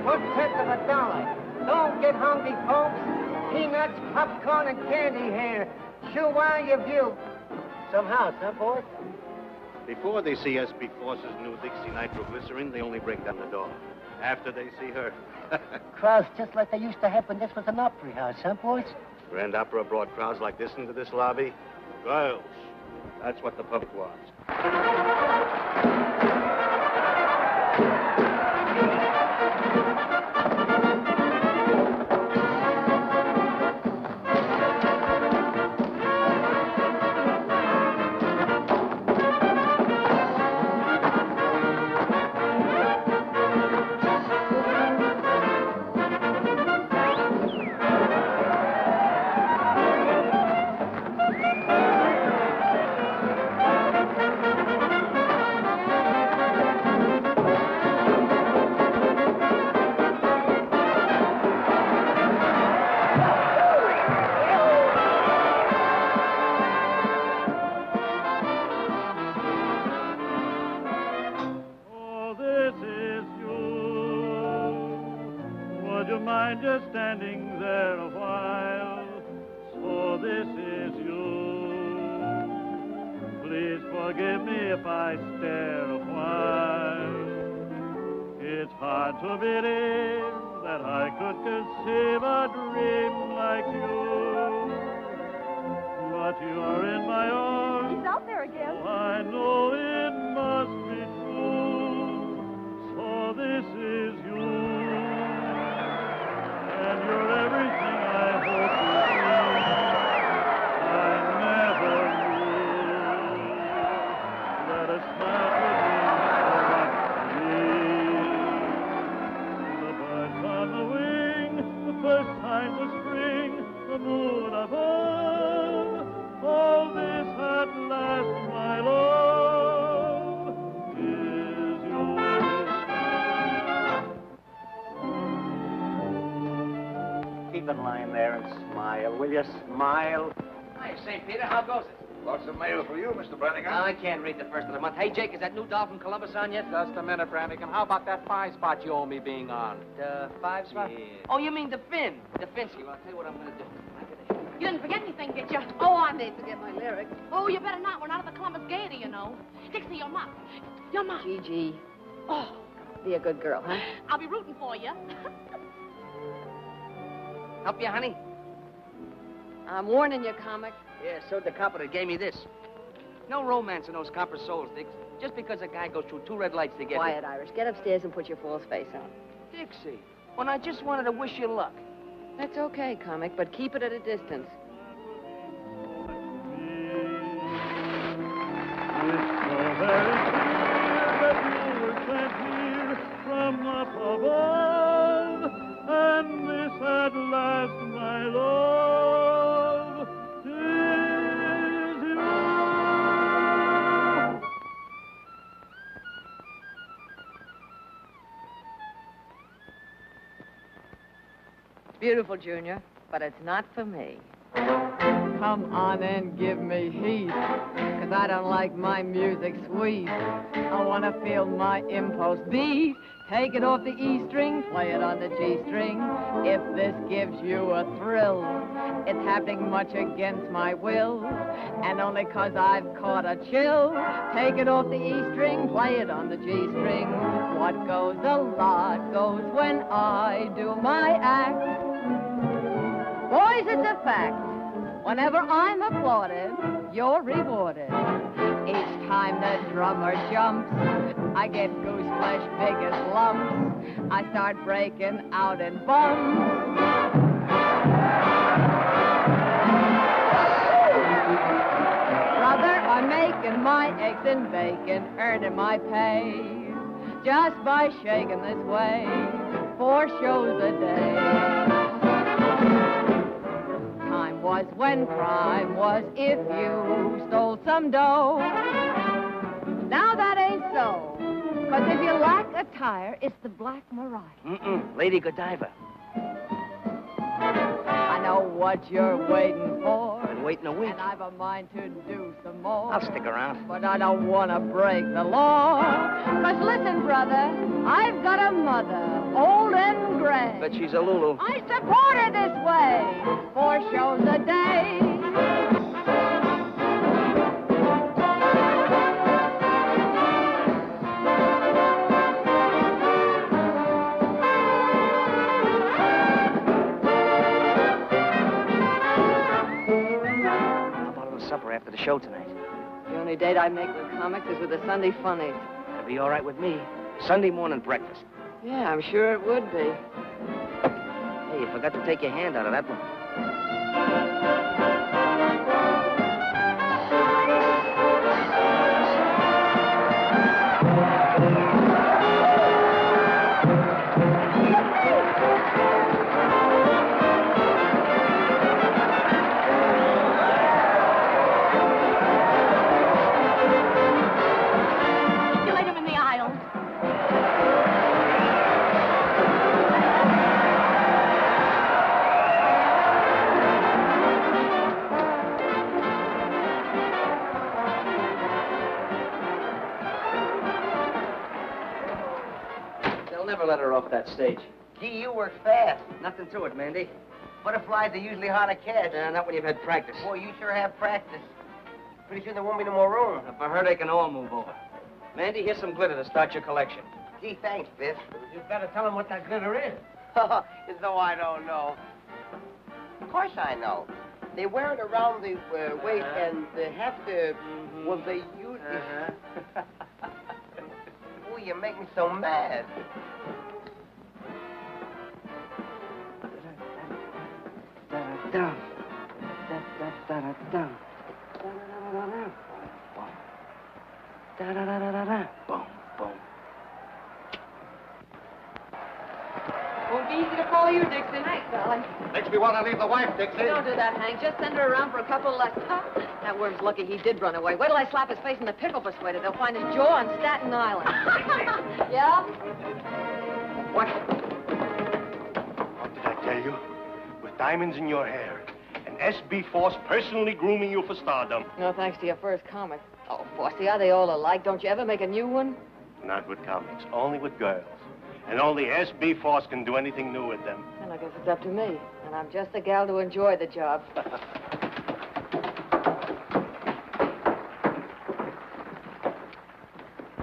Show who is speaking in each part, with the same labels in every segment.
Speaker 1: 1/10 of $1. Don't get hungry, folks. Peanuts, popcorn, and candy here. Sure why you view. Some house, huh, boys?
Speaker 2: Before they see SB Force's new Dixie nitroglycerin, they only break down the door. After they see her.
Speaker 1: Crowds just like they used to have when this was an opera house, huh, boys?
Speaker 2: Grand Opera brought crowds like this into this lobby. Girls. That's what the public wants.
Speaker 3: Just standing there a while, so this is you. Please forgive me if I stare a while. It's hard to believe that I could conceive a dream like you. But you're in my arms.
Speaker 4: He's out there again.
Speaker 3: So I know it must be true. So this is you. And you're everything I hope to be. I never knew that a smile could mean so much to me. The birds on the wing, the first signs of spring, the moon above, all this at last, my love, is yours.
Speaker 1: Keep in line there and smile, will you? Smile.
Speaker 5: Hi, St. Peter. How goes it?
Speaker 6: Lots of mail for you, Mr. Brannigan.
Speaker 5: I can't read the first of the month. Hey, Jake, is that new doll from Columbus on yet?
Speaker 7: Just a minute, Brannigan. How about that 5 spot you owe me being on?
Speaker 5: The 5 spot?
Speaker 7: Yeah.
Speaker 5: Oh, you mean the Finn? The Finsky. Well, I'll tell you what I'm going to do.
Speaker 4: You didn't forget anything, did you? Oh, I may forget my lyrics. Oh, you better not. We're not at the Columbus Gaiety, you know. Dixie, your mom. Your mom.
Speaker 8: Gigi.
Speaker 4: Oh,
Speaker 8: Be a good girl, huh?
Speaker 4: I'll be rooting for you.
Speaker 5: Help you, honey?
Speaker 8: I'm warning you, comic.
Speaker 5: Yeah, so the copper that gave me this. No romance in those copper souls, Dix. Just because a guy goes through 2 red lights to get
Speaker 8: Quiet, Irish. Get upstairs and put your false face on.
Speaker 5: Dixie, when I just wanted to wish you luck.
Speaker 8: That's okay, comic, but keep it at a distance.
Speaker 3: From up above, and this at last, my love, is you.
Speaker 8: It's beautiful, Junior, but it's not for me. Come on and give me heat, 'cause I don't like my music sweet. I want to feel my impulse beat. Take it off the E string, play it on the G string. If this gives you a thrill, it's happening much against my will, and only 'cause I've caught a chill. Take it off the E string, play it on the G string. What goes a lot goes when I do my act. Boys, it's a fact. Whenever I'm applauded, you're rewarded. Each time the drummer jumps, I get goose flesh big as lumps. I start breaking out in bumps. Brother, I'm making my eggs and bacon, earning my pay, just by shaking this way, 4 shows a day. Time was when crime was if you stole some dough. Now that ain't so, 'cause if you lack attire, it's the Black Mariah.
Speaker 5: Lady Godiva.
Speaker 8: I know what you're waiting for.
Speaker 5: been waiting a week.
Speaker 8: And I've a mind to do some more.
Speaker 5: I'll stick around.
Speaker 8: But I don't want to break the law. 'Cause listen, brother, I've got a mother, old and gray.
Speaker 5: Bet she's a Lulu.
Speaker 8: I support her this way, 4 shows a day.
Speaker 5: Supper after the show tonight.
Speaker 8: The only date I make with comics is with the Sunday funnies.
Speaker 5: That'll be all right with me. Sunday morning breakfast.
Speaker 8: Yeah, I'm sure it would be.
Speaker 5: Hey, you forgot to take your hand out of that one. Let her off that stage.
Speaker 1: Gee, you work fast.
Speaker 5: Nothing to it, Mandy.
Speaker 1: Butterflies are usually hard to catch.
Speaker 5: Not when you've had practice.
Speaker 1: Boy, you sure have practice. Pretty soon there won't be no more room.
Speaker 5: For her, they can all move over. Mandy, here's some glitter to start your collection.
Speaker 1: Gee, thanks, Biff.
Speaker 9: You better tell him what that glitter is.
Speaker 1: As though I don't know. Of course I know. They wear it around the waist and they have to... Well, they use it. Ooh, you make me so mad.
Speaker 5: Down. Boom, boom.
Speaker 8: Won't be easy to follow you, Dixie. Thanks, darling.
Speaker 2: Makes me want to leave the wife, Dixie.
Speaker 8: Don't do that, Hank. Just send her around for a couple of lessons. That worm's lucky he did run away. Wait till I slap his face in the pickle persuader. They'll find his jaw on Staten Island. Yeah?
Speaker 5: What?
Speaker 10: What did I tell you? With diamonds in your hair. And S.B. Force personally grooming you for stardom.
Speaker 8: No thanks to your first comic. Oh, Fossey, are they all alike? Don't you ever make a new one?
Speaker 10: Not with comics, only with girls. And only S.B. Force can do anything new with them.
Speaker 8: Well, I guess it's up to me. And I'm just the gal to enjoy the job.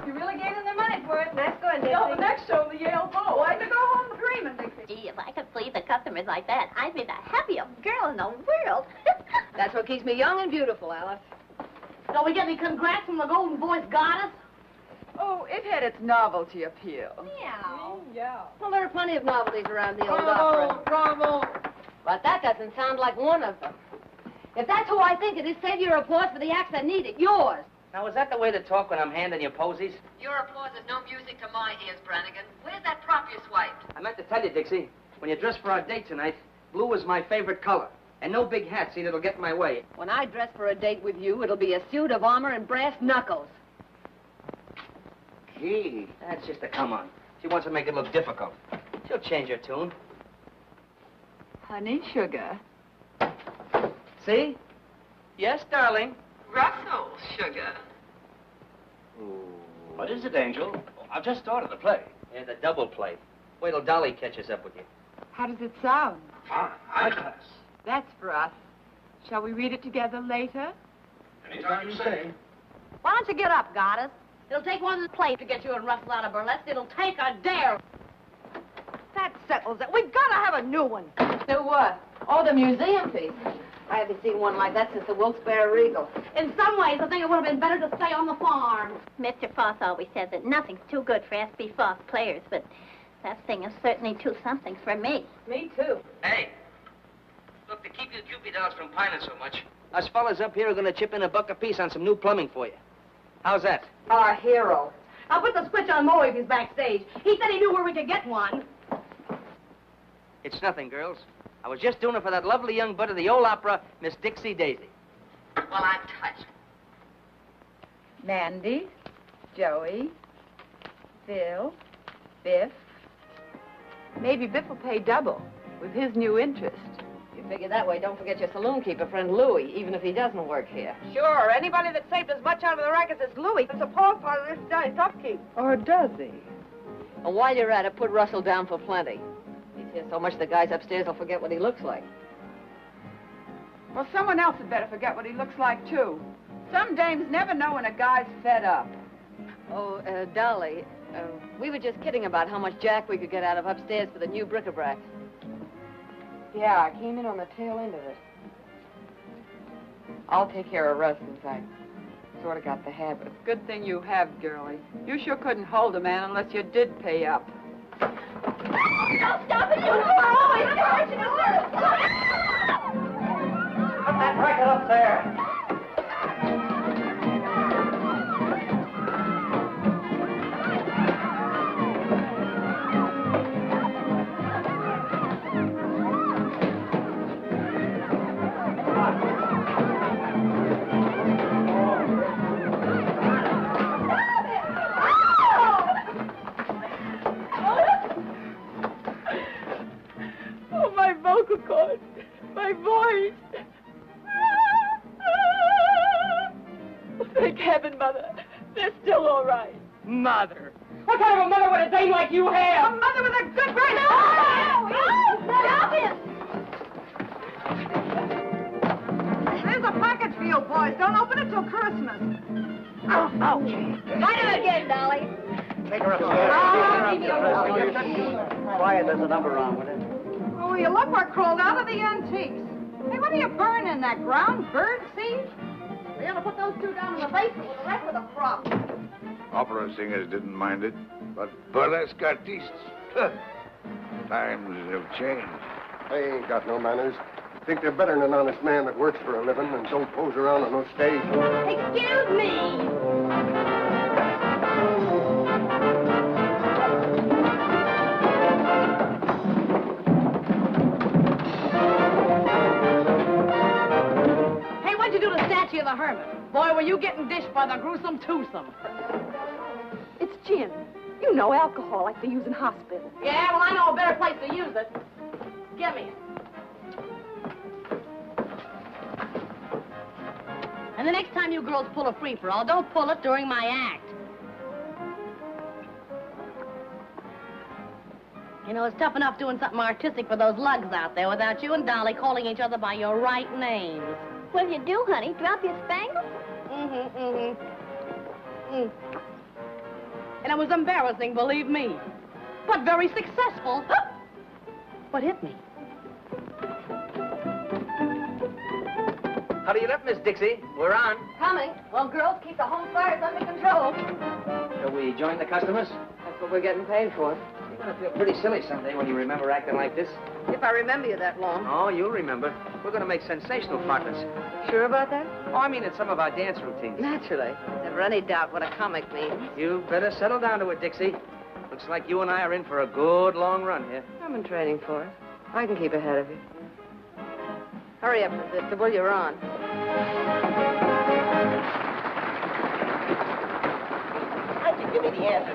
Speaker 8: You really gave them their money's worth. Nice going, Dixie.
Speaker 4: No, the next show, the Yale Bowl. Why to go home dreaming, Dixie?
Speaker 11: Gee, if I could please the customers like that, I'd be the happiest girl in the world.
Speaker 8: That's what keeps me young and beautiful, Alice.
Speaker 4: Don't we get any congrats from the Golden Voice Goddess?
Speaker 8: Oh, it had its novelty appeal.
Speaker 4: Meow.
Speaker 8: Yeah. Well, there are plenty of novelties around the old opera.
Speaker 4: Bravo!
Speaker 8: But that doesn't sound like one of them. If that's who I think it is, save your applause for the acts that need it. Yours.
Speaker 5: Now, is that the way to talk when I'm handing you posies?
Speaker 8: Your applause is no music to my ears, Brannigan. Where's that prop you swiped?
Speaker 5: I meant to tell you, Dixie, when you dress for our date tonight, blue is my favorite color. And no big hat, see, that'll get in my way.
Speaker 8: When I dress for a date with you, it'll be a suit of armor and brass knuckles.
Speaker 5: Gee, that's just a come on. She wants to make it look difficult. She'll change her tune.
Speaker 8: Honey, sugar.
Speaker 5: See? Yes, darling.
Speaker 8: Russell, sugar.
Speaker 9: What is it, Angel? I've just started the play.
Speaker 5: Yeah, the double play. Wait till Dolly catches up with you.
Speaker 8: How does it sound?
Speaker 9: Fine, high class.
Speaker 8: That's for us. Shall we read it together later?
Speaker 9: Anytime you say.
Speaker 4: Why don't you get up, Goddess? It'll take one play to get you and Russell out of burlesque. It'll take a dare. That settles it. We've got to have a new one.
Speaker 8: New what? Oh, the museum piece. I haven't seen one like that since the Wilkes-Barre Regal.
Speaker 4: In some ways, I think it would have been better to stay on the farm.
Speaker 11: Mr. Foss always said that nothing's too good for S.B. Foss players, but that thing is certainly too something for me.
Speaker 8: Me, too.
Speaker 5: Hey, look, to keep you Cupid dolls from pining so much, us fellas up here are going to chip in $1 apiece on some new plumbing for you. How's that?
Speaker 8: Our hero.
Speaker 4: I'll put the switch on Moe if he's backstage. He said he knew where we could get one.
Speaker 5: It's nothing, girls. I was just doing it for that lovely young bud of the old opera, Miss Dixie Daisy.
Speaker 8: Well, I'm touched. Mandy, Joey, Bill, Biff. Maybe Biff will pay double with his new interest. You figure that way, don't forget your saloon keeper friend Louie, even if he doesn't work here.
Speaker 4: Sure, anybody that saved as much out of the rackets as Louis is a part of this guy's upkeep.
Speaker 8: Or does he? And while you're at it, put Russell down for plenty. He's here so much the guys upstairs will forget what he looks like.
Speaker 12: Well, someone else had better forget what he looks like, too. Some dames never know when a guy's fed up.
Speaker 8: Oh, Dolly, we were just kidding about how much jack we could get out of upstairs for the new bric-a-brac.
Speaker 12: Yeah, I came in on the tail end of it. I'll take care of Russ since I sort of got the habit. Good thing you have, girlie. You sure couldn't hold a man unless you did pay up.
Speaker 11: Don't stop it! You are always catching us!
Speaker 9: Put that racket up there.
Speaker 12: Oh, my vocal cords, my voice. Thank heaven, Mother. They're still all right.
Speaker 9: Mother. What kind of a mother would a dame like you have?
Speaker 12: A mother with a good brain.
Speaker 11: Stop him!
Speaker 12: There's a package for you, boys. Don't open it till Christmas.
Speaker 11: Find him again, Dolly.
Speaker 9: Take her
Speaker 1: Quiet, there's a number wrong with it.
Speaker 12: Oh, you look what crawled out of the antiques. Hey, what are you burning, that ground bird seed?
Speaker 4: We ought to put those two down in the basement with the rest of the crop.
Speaker 6: Opera singers didn't mind it, but burlesque artistes, times have changed.
Speaker 10: They ain't got no manners. Think they're better than an honest man that works for a living and don't pose around on no stage.
Speaker 11: Excuse me.
Speaker 4: Hey, what'd you do to the statue of the hermit? Boy, were you getting dished by the gruesome twosome.
Speaker 13: It's gin. You know, alcohol like they use in hospitals.
Speaker 4: Yeah, well, I know a better place to use it. Give me it. And the next time you girls pull a free-for-all, don't pull it during my act. You know, it's tough enough doing something artistic for those lugs out there without you and Dolly calling each other by your right names.
Speaker 11: What'll you do, honey? Drop your spangles?
Speaker 4: And it was embarrassing, believe me. But very successful. What hit me?
Speaker 5: Hurry it up, Miss Dixie. We're on.
Speaker 4: Coming. Well, girls, keep the home fires under control.
Speaker 5: Shall we join the customers?
Speaker 8: That's what we're getting paid for.
Speaker 5: You're going to feel pretty silly someday when you remember acting like this.
Speaker 8: If I remember you that long.
Speaker 5: Oh, you'll remember. We're going to make sensational partners.
Speaker 8: Sure about that?
Speaker 5: Oh, I mean, in some of our dance routines.
Speaker 8: Naturally. Never any doubt what a comic means.
Speaker 5: You better settle down to it, Dixie. Looks like you and I are in for a good long run here.
Speaker 8: I've been training for it. I can keep ahead of you. Hurry up, Miss Dixable, you're on.
Speaker 1: How'd you give me the answer?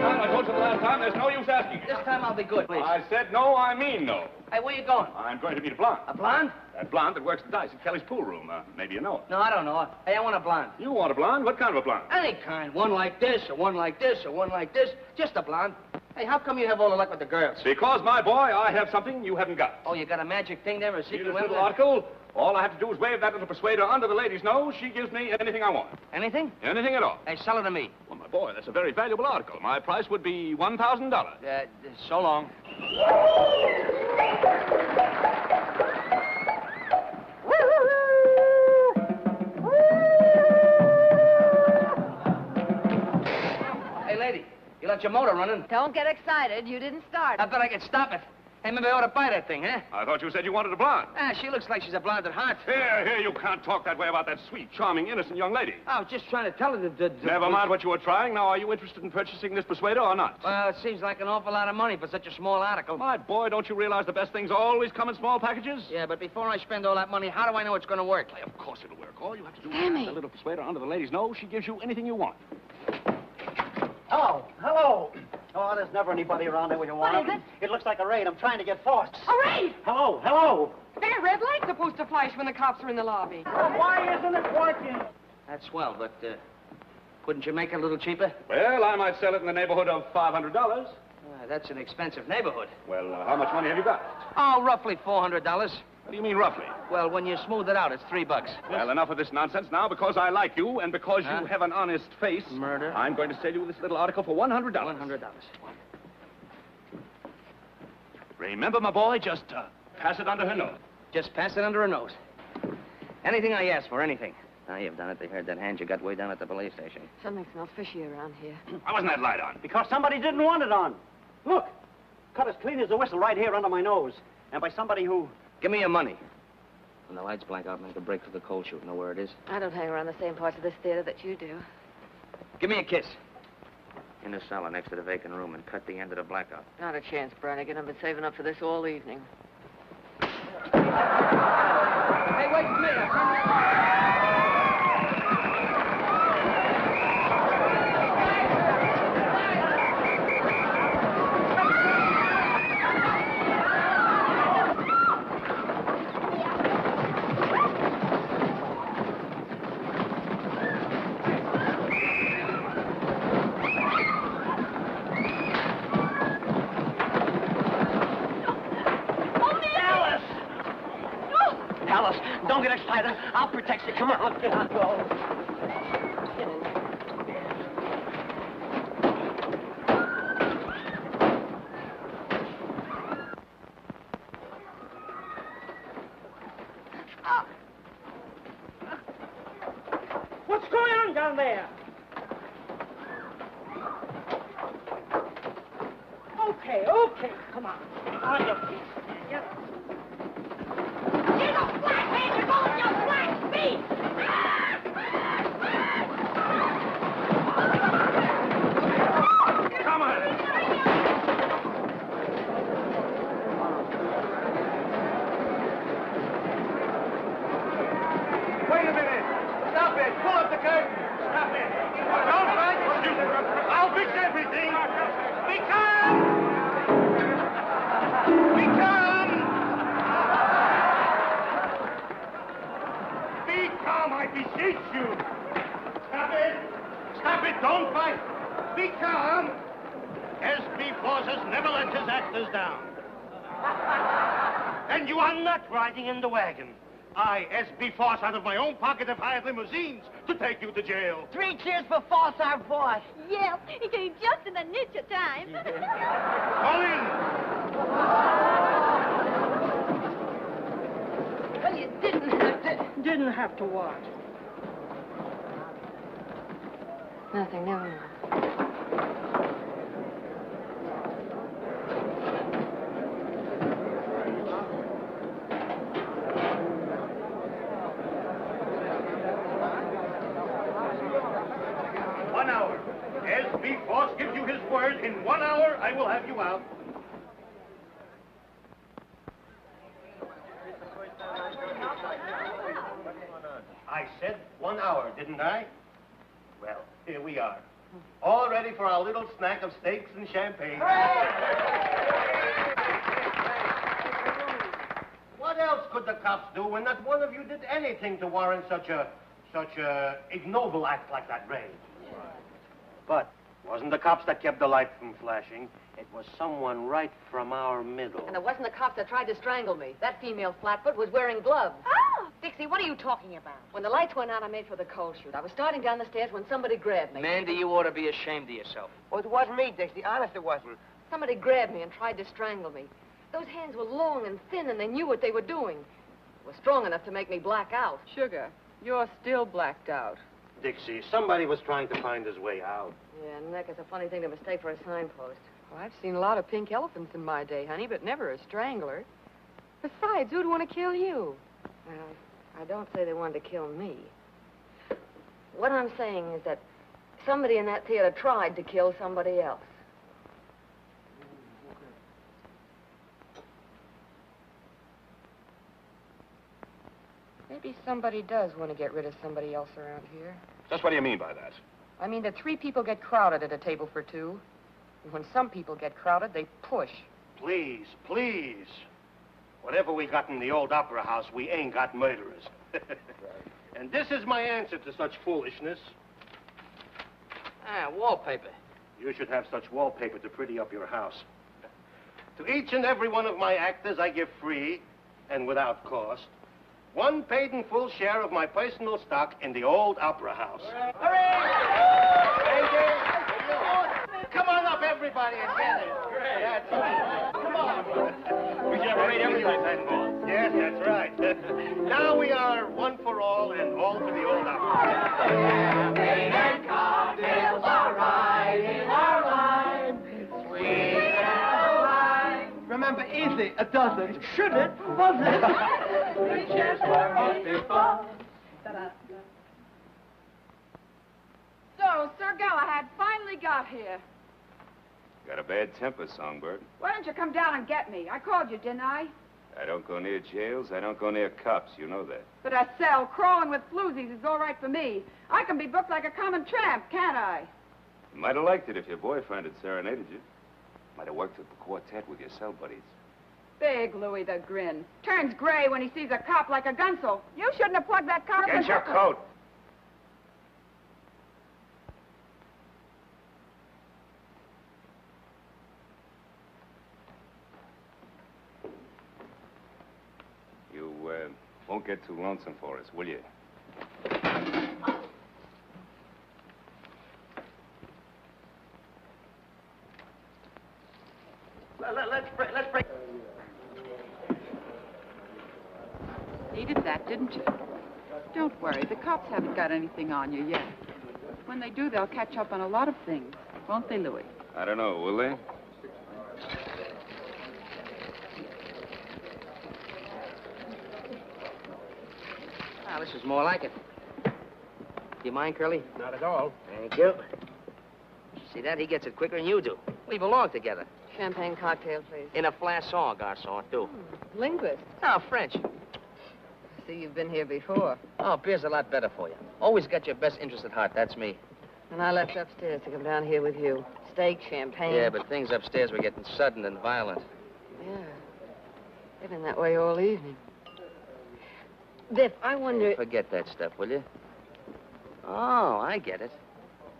Speaker 9: I told you the last time, there's no use asking.
Speaker 5: This time I'll be good, please.
Speaker 9: I said no, I mean no.
Speaker 5: Hey, where you going?
Speaker 9: I'm going to meet a blonde.
Speaker 5: A blonde?
Speaker 9: That blonde that works the dice at Kelly's pool room. Maybe you know her.
Speaker 5: No, I don't know her. Hey, I want a blonde.
Speaker 9: You want a blonde? What kind of a blonde?
Speaker 5: Any kind. One like this, or one like this, or one like this. Just a blonde. Hey, how come you have all the luck with the girls?
Speaker 9: Because, my boy, I have something you haven't got.
Speaker 5: Oh, you got a magic thing there, a
Speaker 9: See
Speaker 5: secret
Speaker 9: this
Speaker 5: weapon?
Speaker 9: little article? All I have to do is wave that little persuader under the lady's nose. She gives me anything I want.
Speaker 5: Anything?
Speaker 9: Anything at all.
Speaker 5: Hey, sell it to me.
Speaker 9: Well, my boy, that's a very valuable article. My price would be $1,000.
Speaker 5: So long. Hey, lady, you left your motor running.
Speaker 8: Don't get excited. You didn't start.
Speaker 5: I bet I could stop it. Hey, maybe I ought to buy that thing, huh?
Speaker 9: I thought you said you wanted a blonde.
Speaker 5: Ah, she looks like she's a blonde at heart.
Speaker 9: Here, you can't talk that way about that sweet, charming, innocent young lady.
Speaker 5: I was just trying to tell her that...
Speaker 9: Never mind what you were trying. Now, are you interested in purchasing this persuader or not?
Speaker 5: Well, it seems like an awful lot of money for such a small article.
Speaker 9: My boy, don't you realize the best things always come in small packages?
Speaker 5: Yeah, but before I spend all that money, how do I know it's going to work?
Speaker 9: Why, of course it'll work. All you have to do is
Speaker 8: Sammy.
Speaker 9: put the little persuader under the lady's nose. She gives you anything you want.
Speaker 1: Oh, hello. Oh,
Speaker 14: there's never anybody around there when you want
Speaker 12: What
Speaker 14: them.
Speaker 12: is
Speaker 14: It looks like a raid. I'm trying to get forced.
Speaker 12: A raid!
Speaker 14: Hello, hello.
Speaker 12: Their red light's supposed to flash when the cops are in the lobby.
Speaker 14: Well, why isn't it working?
Speaker 5: That's swell, but, couldn't you make it a little cheaper?
Speaker 9: Well, I might sell it in the neighborhood of $500.
Speaker 5: That's an expensive neighborhood.
Speaker 9: Well, how much money have you got?
Speaker 5: Oh, roughly $400.
Speaker 9: What do you mean, roughly?
Speaker 5: Well, when you smooth it out, it's $3.
Speaker 9: Well, enough of this nonsense now. Because I like you and because you have an honest face.
Speaker 5: Murder.
Speaker 9: I'm going to sell you this little article for $100.
Speaker 5: $100.
Speaker 9: Remember, my boy, just pass it under her nose.
Speaker 5: Just pass it under her nose. Anything I ask for, anything. Now, you've done it. They heard that hand you got way down at the police station.
Speaker 8: Something smells fishy around here.
Speaker 9: Why wasn't that light on?
Speaker 14: Because somebody didn't want it on. Look, cut as clean as a whistle right here under my nose. And by somebody who...
Speaker 5: Give me your money. When the lights blank out, make a break for the cold chute. Know where it is?
Speaker 8: I don't hang around the same parts of this theater that you do.
Speaker 5: Give me a kiss. In the cellar next to the vacant room and cut the end of the blackout.
Speaker 8: Not a chance, Brannigan. I've been saving up for this all evening.
Speaker 12: Hey, wait a minute.
Speaker 14: Alice, don't get excited. I'll protect you. Come on, let's get on. Go. What's going on down there? Okay, come on. On your feet. Yep.
Speaker 9: Come on.
Speaker 10: Wait a minute. Stop it. Pull up the curtain. Stop it. Don't fight. I'll fix everything. Be calm. Be calm. Be calm, I beseech you. Stop it. Stop it. Don't fight. Be calm. S.B. Force has never let his actors down. And you are not riding in the wagon. I, S.B. Force, out of my own pocket, have hired limousines to take you to jail.
Speaker 1: 3 cheers for Force, our boss.
Speaker 11: Yes, he came just in the nick of time.
Speaker 10: Call in.
Speaker 8: Well, you
Speaker 14: Didn't have to what?
Speaker 8: Nothing, never mind.
Speaker 10: S.B. Force gives you his word. In 1 hour, I will have you out. I said 1 hour, didn't I? Well, here we are. All ready for our little snack of steaks and champagne. What else could the cops do when not one of you did anything to warrant such a ignoble act like that raid? But it wasn't the cops that kept the light from flashing. It was someone right from our middle.
Speaker 8: And it wasn't the cops that tried to strangle me. That female flatfoot was wearing gloves.
Speaker 4: Oh! Dixie, what are you talking about?
Speaker 8: When the lights went out, I made for the cold chute. I was starting down the stairs when somebody grabbed me.
Speaker 5: Mandy, you ought to be ashamed of yourself.
Speaker 1: Well, it wasn't me, Dixie. Honest, it wasn't.
Speaker 8: Somebody grabbed me and tried to strangle me. Those hands were long and thin, and they knew what they were doing. They were strong enough to make me black out.
Speaker 12: Sugar, you're still blacked out.
Speaker 10: Dixie, somebody was trying to find his way out.
Speaker 8: Yeah, Nick, it's a funny thing to mistake for a signpost.
Speaker 12: Well, I've seen a lot of pink elephants in my day, honey, but never a strangler. Besides, who'd want to kill you?
Speaker 8: Well, I don't say they wanted to kill me. What I'm saying is that somebody in that theater tried to kill somebody else. Maybe somebody does want to get rid of somebody else around here.
Speaker 9: Just what do you mean by that?
Speaker 12: I mean that 3 people get crowded at a table for 2. When some people get crowded, they push.
Speaker 10: Please, please. Whatever we got in the old opera house, we ain't got murderers. And this is my answer to such foolishness.
Speaker 5: Ah, wallpaper.
Speaker 10: You should have such wallpaper to pretty up your house. To each and every one of my actors, I give free, and without cost, one paid in full share of my personal stock in the old opera house.
Speaker 1: Hooray! Thank you. Come on up, everybody, and get it. That's right. Come on.
Speaker 10: We should have a great everything, boss. Yes, that's right. Now we are one for all and all for the old opera.
Speaker 1: Champagne and cocktails are right in our line. It's sweet and alive. Remember, easy, a dozen. Should it? Was it? Three cheers for us before.
Speaker 12: So, Sir Galahad finally got here.
Speaker 15: Got a bad temper, Songbird.
Speaker 12: Why didn't you come down and get me? I called you, didn't I?
Speaker 15: I don't go near jails. I don't go near cops. You know that.
Speaker 12: But a cell crawling with floozies is all right for me. I can be booked like a common tramp, can't I?
Speaker 15: You might have liked it if your boyfriend had serenaded you. Might have worked with the quartet with your cell buddies.
Speaker 12: Big Louis the Grin. Turns gray when he sees a cop like a gunsel. You shouldn't have plugged that car up.
Speaker 15: Get your coat. You won't get too lonesome for us, will you?
Speaker 1: Let's break.
Speaker 12: Needed that, didn't you? Don't worry, the cops haven't got anything on you yet. When they do, they'll catch up on a lot of things. Won't they, Louis?
Speaker 15: I don't know, will they?
Speaker 5: Ah, this is more like it. Do you mind, Curly?
Speaker 10: Not at all.
Speaker 5: Thank you. See that? He gets it quicker than you do. We belong together.
Speaker 8: Champagne cocktail, please.
Speaker 5: In a flasson, garçon, too.
Speaker 8: Linguist.
Speaker 5: Oh, French.
Speaker 8: See, you've been here before.
Speaker 5: Oh, beer's a lot better for you. Always got your best interest at heart. That's me.
Speaker 8: And I left upstairs to come down here with you. Steak, champagne.
Speaker 5: Yeah, but things upstairs were getting sudden and violent.
Speaker 8: Yeah. They've been that way all evening. Biff, I wonder...
Speaker 5: Forget that stuff, will you? Oh, I get it.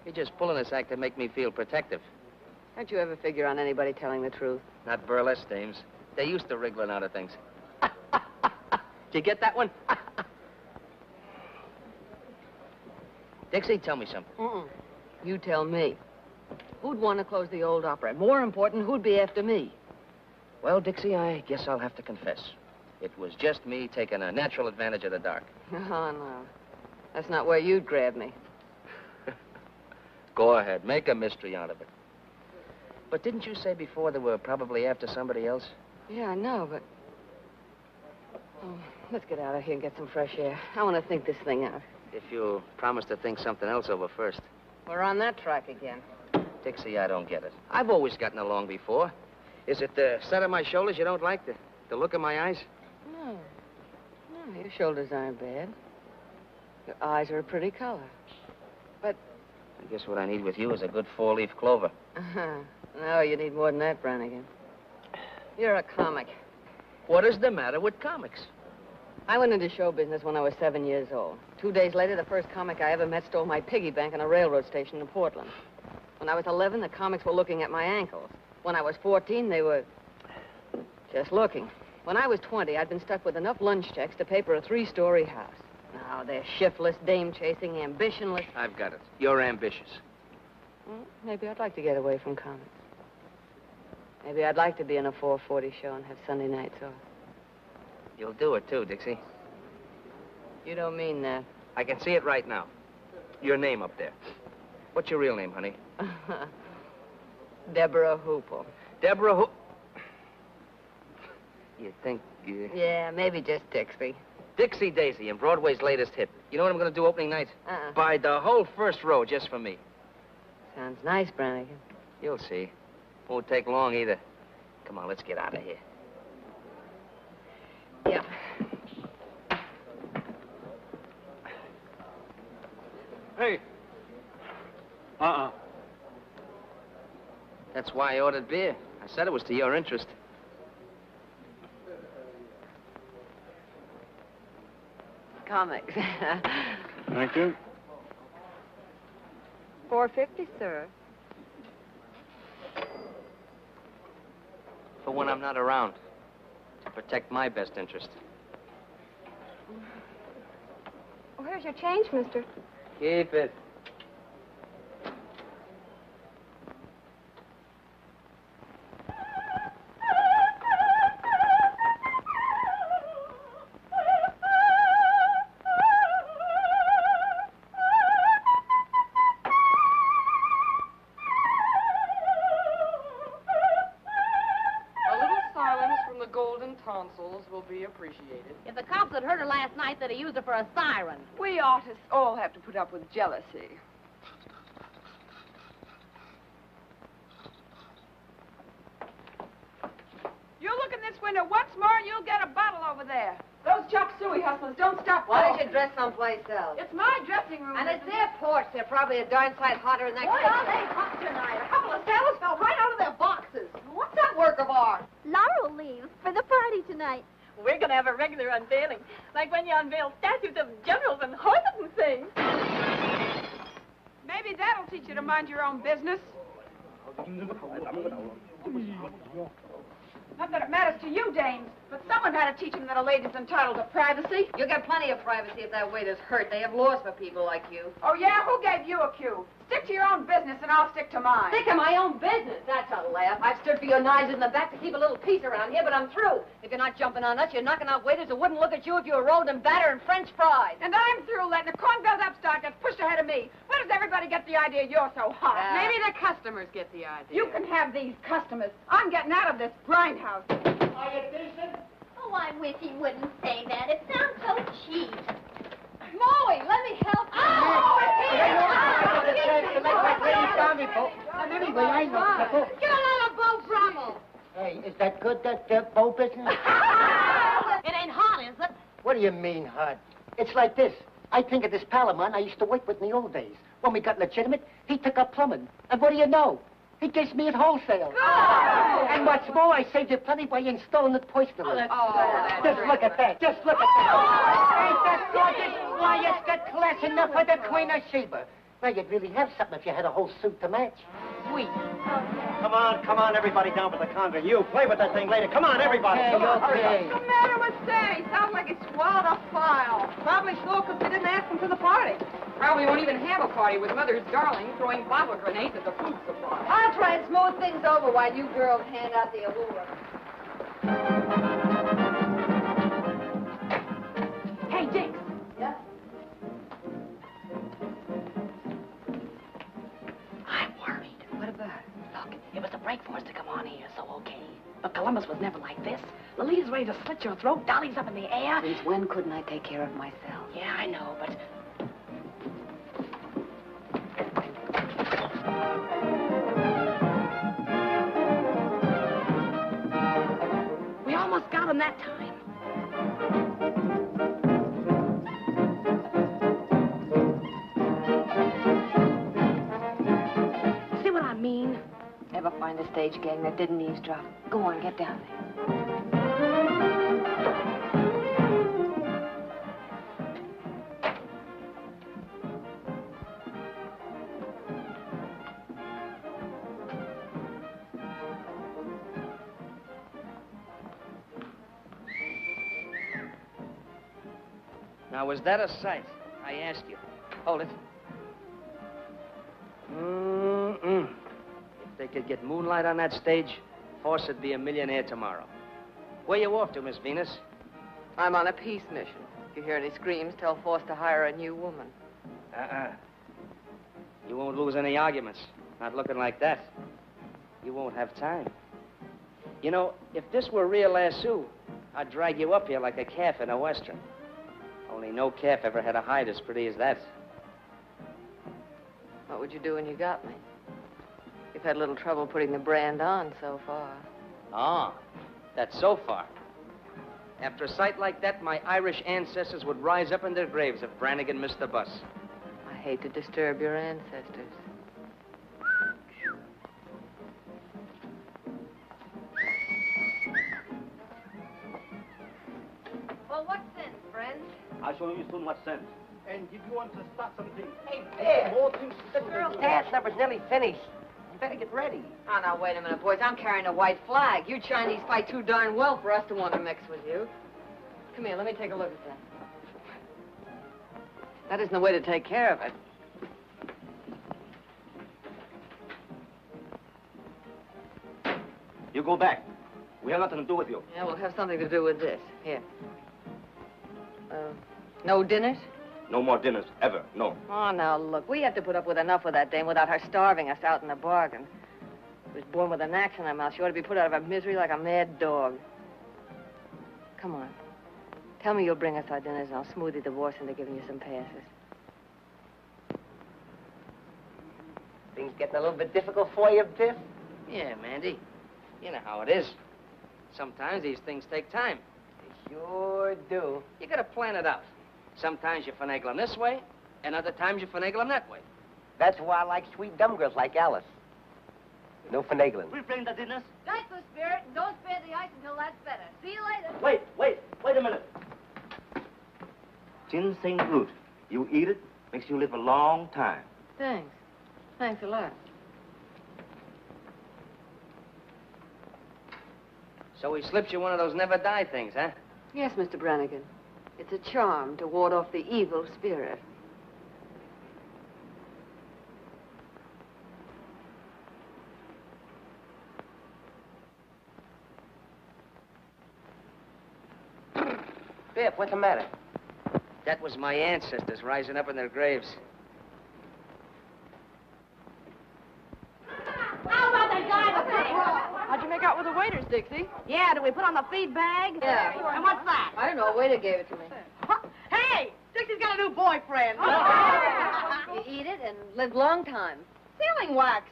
Speaker 5: You're just pulling this act to make me feel protective.
Speaker 8: Don't you ever figure on anybody telling the truth?
Speaker 5: Not burlesque dames. They're used to wriggling out of things. Did you get that one? Dixie, tell me something.
Speaker 8: Mm-mm. You tell me. Who'd want to close the old opera? More important, who'd be after me?
Speaker 5: Well, Dixie, I guess I'll have to confess. It was just me taking a natural advantage of the dark.
Speaker 8: Oh, no. That's not where you'd grab me.
Speaker 5: Go ahead. Make a mystery out of it. But didn't you say before they were probably after somebody else?
Speaker 8: Yeah, I know, but... Oh, let's get out of here and get some fresh air. I want to think this thing out.
Speaker 5: If you'll promise to think something else over first.
Speaker 8: We're on that track again.
Speaker 5: Dixie, I don't get it. I've always gotten along before. Is it the set of my shoulders you don't like? The look of my eyes?
Speaker 8: No. No, your shoulders aren't bad. Your eyes are a pretty color. But...
Speaker 5: I guess what I need with you is a good four-leaf clover.
Speaker 8: Uh-huh. No, you need more than that, Brannigan. You're a comic.
Speaker 5: What is the matter with comics?
Speaker 8: I went into show business when I was 7 years old. 2 days later, the first comic I ever met stole my piggy bank on a railroad station in Portland. When I was 11, the comics were looking at my ankles. When I was 14, they were just looking. When I was 20, I'd been stuck with enough lunch checks to pay for a 3-story house. Now, they're shiftless, dame-chasing, ambitionless.
Speaker 5: I've got it. You're ambitious.
Speaker 8: Well, maybe I'd like to get away from comics. Maybe I'd like to be in a 4:40 show and have Sunday nights off.
Speaker 5: You'll do it, too, Dixie.
Speaker 8: You don't mean that.
Speaker 5: I can see it right now. Your name up there. What's your real name, honey?
Speaker 8: Deborah Hoople.
Speaker 5: Deborah Hoople. You think...
Speaker 8: Yeah, maybe just Dixie.
Speaker 5: Dixie Daisy and Broadway's latest hit. You know what I'm going to do opening night? Buy the whole first row just for me.
Speaker 8: Sounds nice, Brannigan.
Speaker 5: You'll see. Won't take long either. Come on, let's get out of here.
Speaker 8: Yeah.
Speaker 14: Hey.
Speaker 5: That's why I ordered beer. I said it was to your interest.
Speaker 8: Comics.
Speaker 3: Thank you.
Speaker 8: $4.50, sir.
Speaker 5: For when I'm not around. To protect my best interest.
Speaker 13: Where's your change, mister?
Speaker 5: Keep it.
Speaker 12: Will be appreciated.
Speaker 4: If the cops had heard her last night, they'd have used her for a siren.
Speaker 12: We artists all have to put up with jealousy. You look in this window once more, and you'll get a bottle over there. Those chop suey hustlers don't stop.
Speaker 8: Why don't you dress someplace else?
Speaker 12: It's my dressing room.
Speaker 8: And it's their porch. They're probably a darn sight hotter than that.
Speaker 4: What are they hot tonight? A couple of sailors fell right out of their boxes. What's that work of art?
Speaker 11: Laurel leaves for the party tonight.
Speaker 4: We're going to have a regular unveiling, like when you unveil statues of generals and horses and things.
Speaker 12: Maybe that'll teach you to mind your own business. Not that it matters to you, dames, but someone had to teach them that a lady's entitled to privacy.
Speaker 8: You'll get plenty of privacy if that waiter's hurt. They have laws for people like you.
Speaker 12: Oh, yeah? Who gave you a cue? Stick to your own business, and I'll stick to mine.
Speaker 8: Stick to my own business. That's a laugh. I've stood for your knives in the back to keep a little peace around here, but I'm through. If you're not jumping on us, you're knocking out waiters who wouldn't look at you if you were rolled in batter and French fries.
Speaker 12: And I'm through letting a corn-filled upstart get pushed ahead of me. Where does everybody get the idea you're so hot?
Speaker 8: Maybe
Speaker 12: the customers get the idea. You can have these customers. I'm getting out of this grindhouse.
Speaker 1: Are you decent?
Speaker 11: Oh, I wish he wouldn't say that. It sounds so cheap.
Speaker 4: Molly, let me help you.
Speaker 1: And anyway, I know.
Speaker 4: Get another bow Brummel.
Speaker 1: Hey, is that good, that bow business?
Speaker 4: It ain't hot, is it?
Speaker 1: What do you mean, hot? It's like this. I think of this pal of mine I used to work with in the old days. When we got legitimate, he took up plumbing. And what do you know? He gives me at wholesale.
Speaker 4: Oh.
Speaker 1: And what's more, I saved you plenty by installing it personally. Just look at that. Just look at that. Ain't that gorgeous? Why, it's got class enough for the Queen of Sheba. Now, you'd really have something if you had a whole suit to match.
Speaker 4: Sweet.
Speaker 14: Come on, everybody down for the conga. You, play with that thing later. Come on, everybody.
Speaker 1: Okay,
Speaker 14: Come on, hurry up.
Speaker 12: What's the matter with Stanny? Sounds like he swallowed a file. Probably so, because we didn't ask him to the party. Probably won't even have a party with Mother's darling throwing bottle grenades at the food supply.
Speaker 8: I'll try and smooth things over while you girls hand out the allure.
Speaker 4: Hey, Jinx.
Speaker 8: Yeah?
Speaker 4: I'm worried.
Speaker 8: What about it?
Speaker 4: Look, it was a break for us to come on here, so okay. But Columbus was never like this. Lolita's ready to slit your throat, Dolly's up in the air.
Speaker 8: Since when couldn't I take care of myself?
Speaker 4: Yeah, I know, but... We almost got him that time. See what I mean?
Speaker 8: Ever find a stage gang that didn't eavesdrop? Go on, get down there.
Speaker 5: Now, was that a sight? I ask you. Hold it. If they could get moonlight on that stage, Force would be a millionaire tomorrow. Where you off to, Miss Venus?
Speaker 8: I'm on a peace mission. If you hear any screams, tell Force to hire a new woman.
Speaker 5: You won't lose any arguments. Not looking like that. You won't have time. You know, if this were real lasso, I'd drag you up here like a calf in a western. Only no calf ever had a hide as pretty as that.
Speaker 8: What would you do when you got me? You've had a little trouble putting the brand on so far.
Speaker 5: Ah, that's so far. After a sight like that, my Irish ancestors would rise up in their graves if Brannigan missed the bus.
Speaker 8: I hate to disturb your ancestors.
Speaker 14: I'll show you soon what's sense.
Speaker 10: And if you want to start something...
Speaker 16: Hey, there.
Speaker 10: More things...
Speaker 16: The girl's dance number's nearly finished. You better get ready.
Speaker 8: Oh, now, wait a minute, boys. I'm carrying a white flag. You Chinese fight too darn well for us to want to mix with you. Come here, let me take a look at that. That isn't the way to take care of it.
Speaker 14: You go back. We have nothing to do with you.
Speaker 8: Yeah, we'll have something to do with this. Here. No dinners?
Speaker 14: No more dinners, ever, no.
Speaker 8: Oh, now, look, we have to put up with enough with that dame without her starving us out in the bargain. She was born with an axe in her mouth. She ought to be put out of her misery like a mad dog. Come on. Tell me you'll bring us our dinners, and I'll smooth the divorce into giving you some passes.
Speaker 16: Things getting a little bit difficult for you, Biff?
Speaker 5: Yeah, Mandy. You know how it is. Sometimes these things take time.
Speaker 16: They sure do.
Speaker 5: You gotta plan it out. Sometimes you finagle them this way, and other times you finagle them that way.
Speaker 16: That's why I like sweet dumb girls like Alice. No finagling.
Speaker 14: We bring the dinners.
Speaker 4: Dice the spirit and don't spare the ice until that's better. See you later.
Speaker 14: Wait a minute. Ginseng root. You eat it, makes you live a long time.
Speaker 8: Thanks. Thanks a lot.
Speaker 5: So he slipped you one of those never-die things, huh?
Speaker 8: Yes, Mr. Brannigan. It's a charm to ward off the evil spirit.
Speaker 16: Biff, what's the matter?
Speaker 5: That was my ancestors rising up in their graves.
Speaker 4: How about that guy with the...
Speaker 8: How'd you make out with the waiters, Dixie?
Speaker 4: Yeah, do we put on the feed bag?
Speaker 8: Yeah.
Speaker 4: And what's that?
Speaker 8: I don't know. A waiter gave it to me.
Speaker 4: Hey, Dixie's got a new boyfriend.
Speaker 8: You eat it and live long time.
Speaker 4: Sealing wax.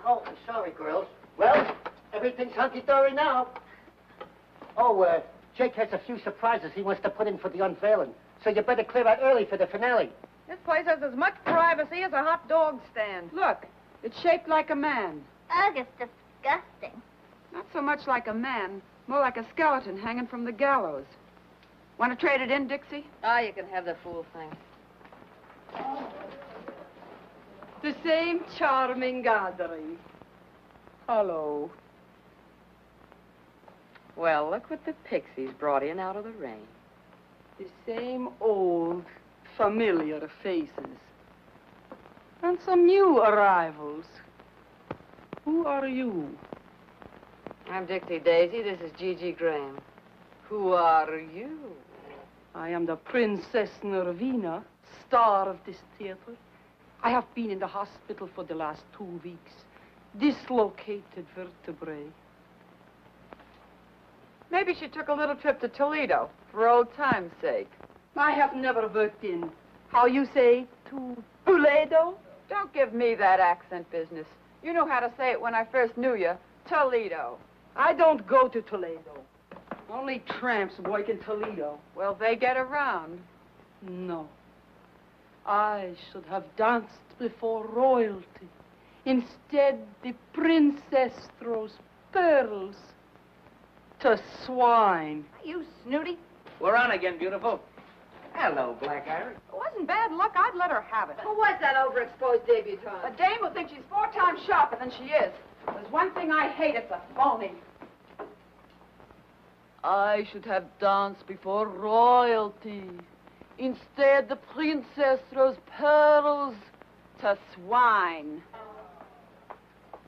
Speaker 10: Oh, sorry, girls. Well, everything's hunky-dory now. Oh, Jake has a few surprises he wants to put in for the unveiling. So you better clear out early for the finale.
Speaker 12: This place has as much privacy as a hot dog stand. Look, it's shaped like a man.
Speaker 11: Ugh, it's disgusting.
Speaker 12: Not so much like a man, more like a skeleton hanging from the gallows. Want to trade it in, Dixie?
Speaker 8: Ah, you can have the fool thing.
Speaker 17: The same charming gathering. Hello.
Speaker 8: Well, look what the pixies brought in out of the rain.
Speaker 17: The same old, familiar faces. And some new arrivals. Who are you?
Speaker 8: I'm Dixie Daisy. This is Gigi Graham. Who are you?
Speaker 17: I am the Princess Nervina, star of this theater. I have been in the hospital for the last 2 weeks. Dislocated vertebrae.
Speaker 12: Maybe she took a little trip to Toledo for old time's sake.
Speaker 17: I have never worked in, how you say, to Toledo?
Speaker 12: Don't give me that accent business. You knew how to say it when I first knew you. Toledo.
Speaker 17: I don't go to Toledo. Only tramps work in Toledo.
Speaker 12: Well, they get around.
Speaker 17: No. I should have danced before royalty. Instead, the princess throws pearls to swine.
Speaker 4: You snooty.
Speaker 5: We're on again, beautiful.
Speaker 16: Hello, Black Iron.
Speaker 12: It wasn't bad luck. I'd let her have it.
Speaker 8: Who was that overexposed debutante?
Speaker 12: A dame who thinks she's 4 times sharper than she is. There's one thing I hate, it's a phony.
Speaker 17: I should have danced before royalty. Instead, the princess throws pearls to swine.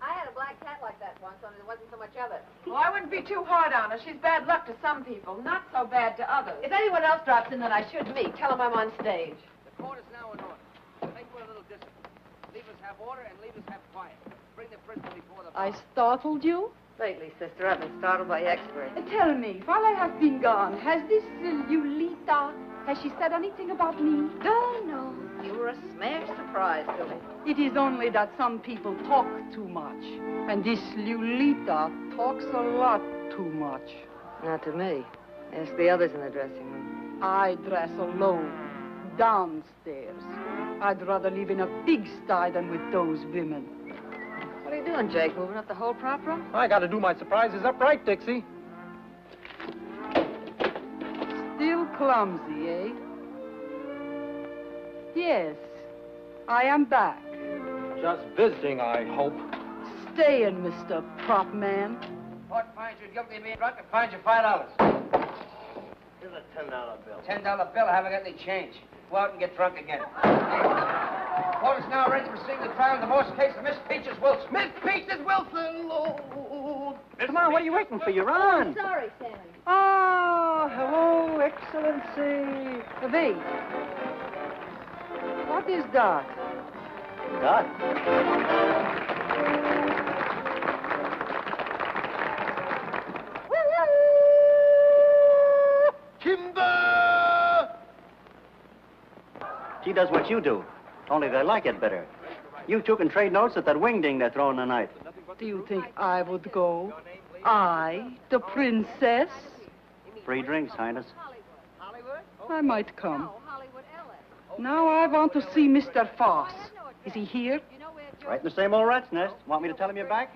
Speaker 8: I had a black cat like that once, only there wasn't so much of it.
Speaker 12: Well, I wouldn't be too hard on her. She's bad luck to some people, not so bad to others.
Speaker 8: If anyone else drops in that I should meet, tell them I'm on stage.
Speaker 5: The court is now in order. Make for a little distance. Leave us have order and leave us have quiet. Bring the prisoner before the bar.
Speaker 17: I startled you?
Speaker 8: Lately, sister, I've been startled by experts.
Speaker 17: Tell me, while I have been gone, has this Lulita, has she said anything about me?
Speaker 8: Oh, no. You were a smash surprise to me.
Speaker 17: It is only that some people talk too much. And this Lulita talks a lot too much.
Speaker 8: Not to me. Ask the others in the dressing room.
Speaker 17: I dress alone, downstairs. I'd rather live in a pigsty than with those women.
Speaker 8: What are you doing, Jake? Moving up the whole prop room?
Speaker 10: I gotta do my surprises up right, Dixie.
Speaker 17: Still clumsy, eh? Yes, I am back.
Speaker 14: Just visiting, I hope.
Speaker 17: Staying, Mr. Prop Man.
Speaker 5: Court finds you guilty of being drunk and fines you $5.
Speaker 10: Here's a $10 bill.
Speaker 5: $10 bill, I haven't got any change. Go out and get drunk again. Court is now ready to proceed the trial in the divorce case of Miss Peaches Wilson.
Speaker 1: Miss Peaches Wilson, Lord.
Speaker 14: Come on, what are you waiting for? You're on.
Speaker 4: Sorry, Sammy.
Speaker 14: Oh, hello, Excellency.
Speaker 17: V. What is that?
Speaker 14: God.
Speaker 1: Timber!
Speaker 14: She does what you do, only they like it better. You two can trade notes at that wingding they're throwing tonight.
Speaker 17: Do you think I would go? I, the princess?
Speaker 14: Free drinks, Highness.
Speaker 17: I might come. Now I want to see Mr. Foss. Is he here?
Speaker 14: Right in the same old rat's nest. Want me to tell him you're back?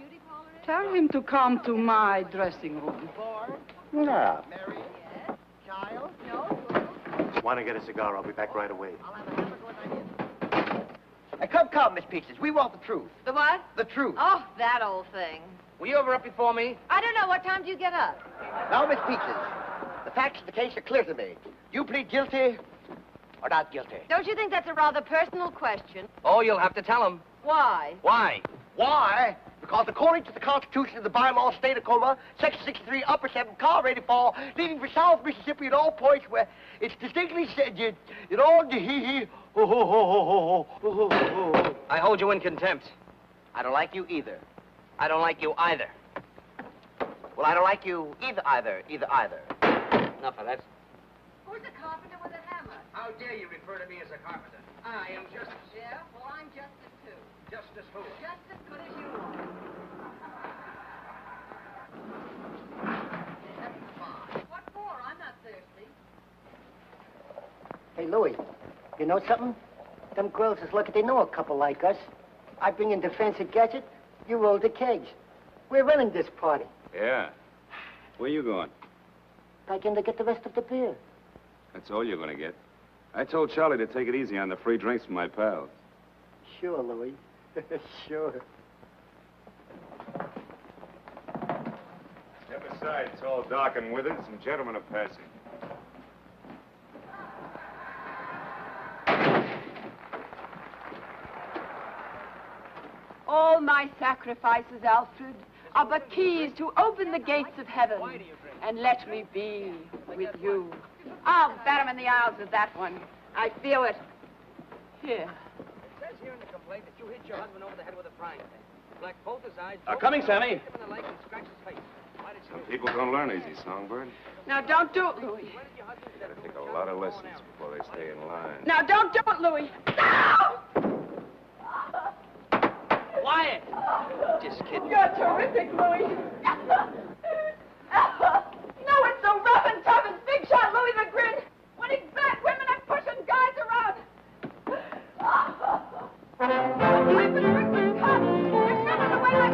Speaker 17: Tell him to come to my dressing room.
Speaker 14: Yeah.
Speaker 10: Want to get a cigar? I'll be back right away.
Speaker 16: Come, Miss Peaches. We want the truth.
Speaker 4: The what?
Speaker 16: The truth.
Speaker 4: Oh, that old thing.
Speaker 5: Were you ever up before me?
Speaker 4: I don't know. What time do you get up?
Speaker 16: Now, Miss Peaches, the facts of the case are clear to me. You plead guilty or not guilty?
Speaker 4: Don't you think that's a rather personal question?
Speaker 5: Oh, you'll have to tell him.
Speaker 4: Why?
Speaker 5: Why?
Speaker 16: Why? Because according to the Constitution of the bylaw state of Coma, Section 63, Upper 7, car ready fall, leaving for South Mississippi at all points where it's distinctly said, you know,
Speaker 5: I hold you in contempt.
Speaker 16: I don't like you either.
Speaker 5: I don't like you either.
Speaker 16: Well, I don't like you either.
Speaker 5: Enough of that.
Speaker 4: Who's a carpenter with a hammer?
Speaker 5: How dare you refer to me as a carpenter? I am Justice.
Speaker 4: Yeah? Well, I'm Justice, too.
Speaker 5: Justice who?
Speaker 4: Just as good as you are. What for? I'm not thirsty.
Speaker 18: Hey, Louis, you know something? Them girls is lucky they know a couple like us. I bring in the fancy gadget, you roll the kegs. We're running this party.
Speaker 15: Yeah. Where you going?
Speaker 18: Back in to get the rest of the beer.
Speaker 15: That's all you're gonna get. I told Charlie to take it easy on the free drinks from my pals.
Speaker 18: Sure, Louis. Sure.
Speaker 15: Step aside. It's all dark and withered. Some gentlemen are passing.
Speaker 13: All my sacrifices, Alfred, are but keys to open the gates of heaven. And let me be with you. I'll bat him in the aisles with that one. I feel it. Here.
Speaker 5: It says here in the complaint that you hit your husband over the head with a frying pan. Black both his eyes.
Speaker 9: Coming, Sammy.
Speaker 5: Hit him in the leg and scratch his face. Why did you...
Speaker 15: Some people don't learn easy, Songbird.
Speaker 13: Now, don't do it, Louis.
Speaker 15: Gotta take a lot of lessons before they stay in line.
Speaker 13: Now, don't do it, Louis. No!
Speaker 5: Quiet! Just kidding.
Speaker 13: You're terrific, Louis. No, it's so rough and tough and big shot Louis the Grin. When he's back, women are pushing guys around.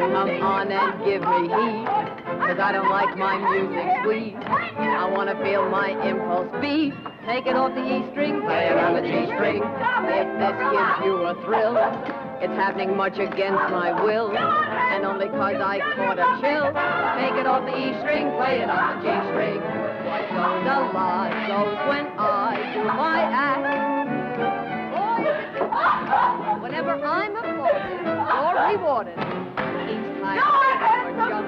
Speaker 8: Come on and give me heat, 'cause I don't like my music sweet. I want to feel my impulse beat. Take it off the E string, play it on the G string. If this gives you a thrill, it's happening much against my will, and only 'cause I caught a chill. Take it off the E string, play it on the G string. What goes a lot goes when I do my act. Whenever I'm applauded or rewarded, each time or jump,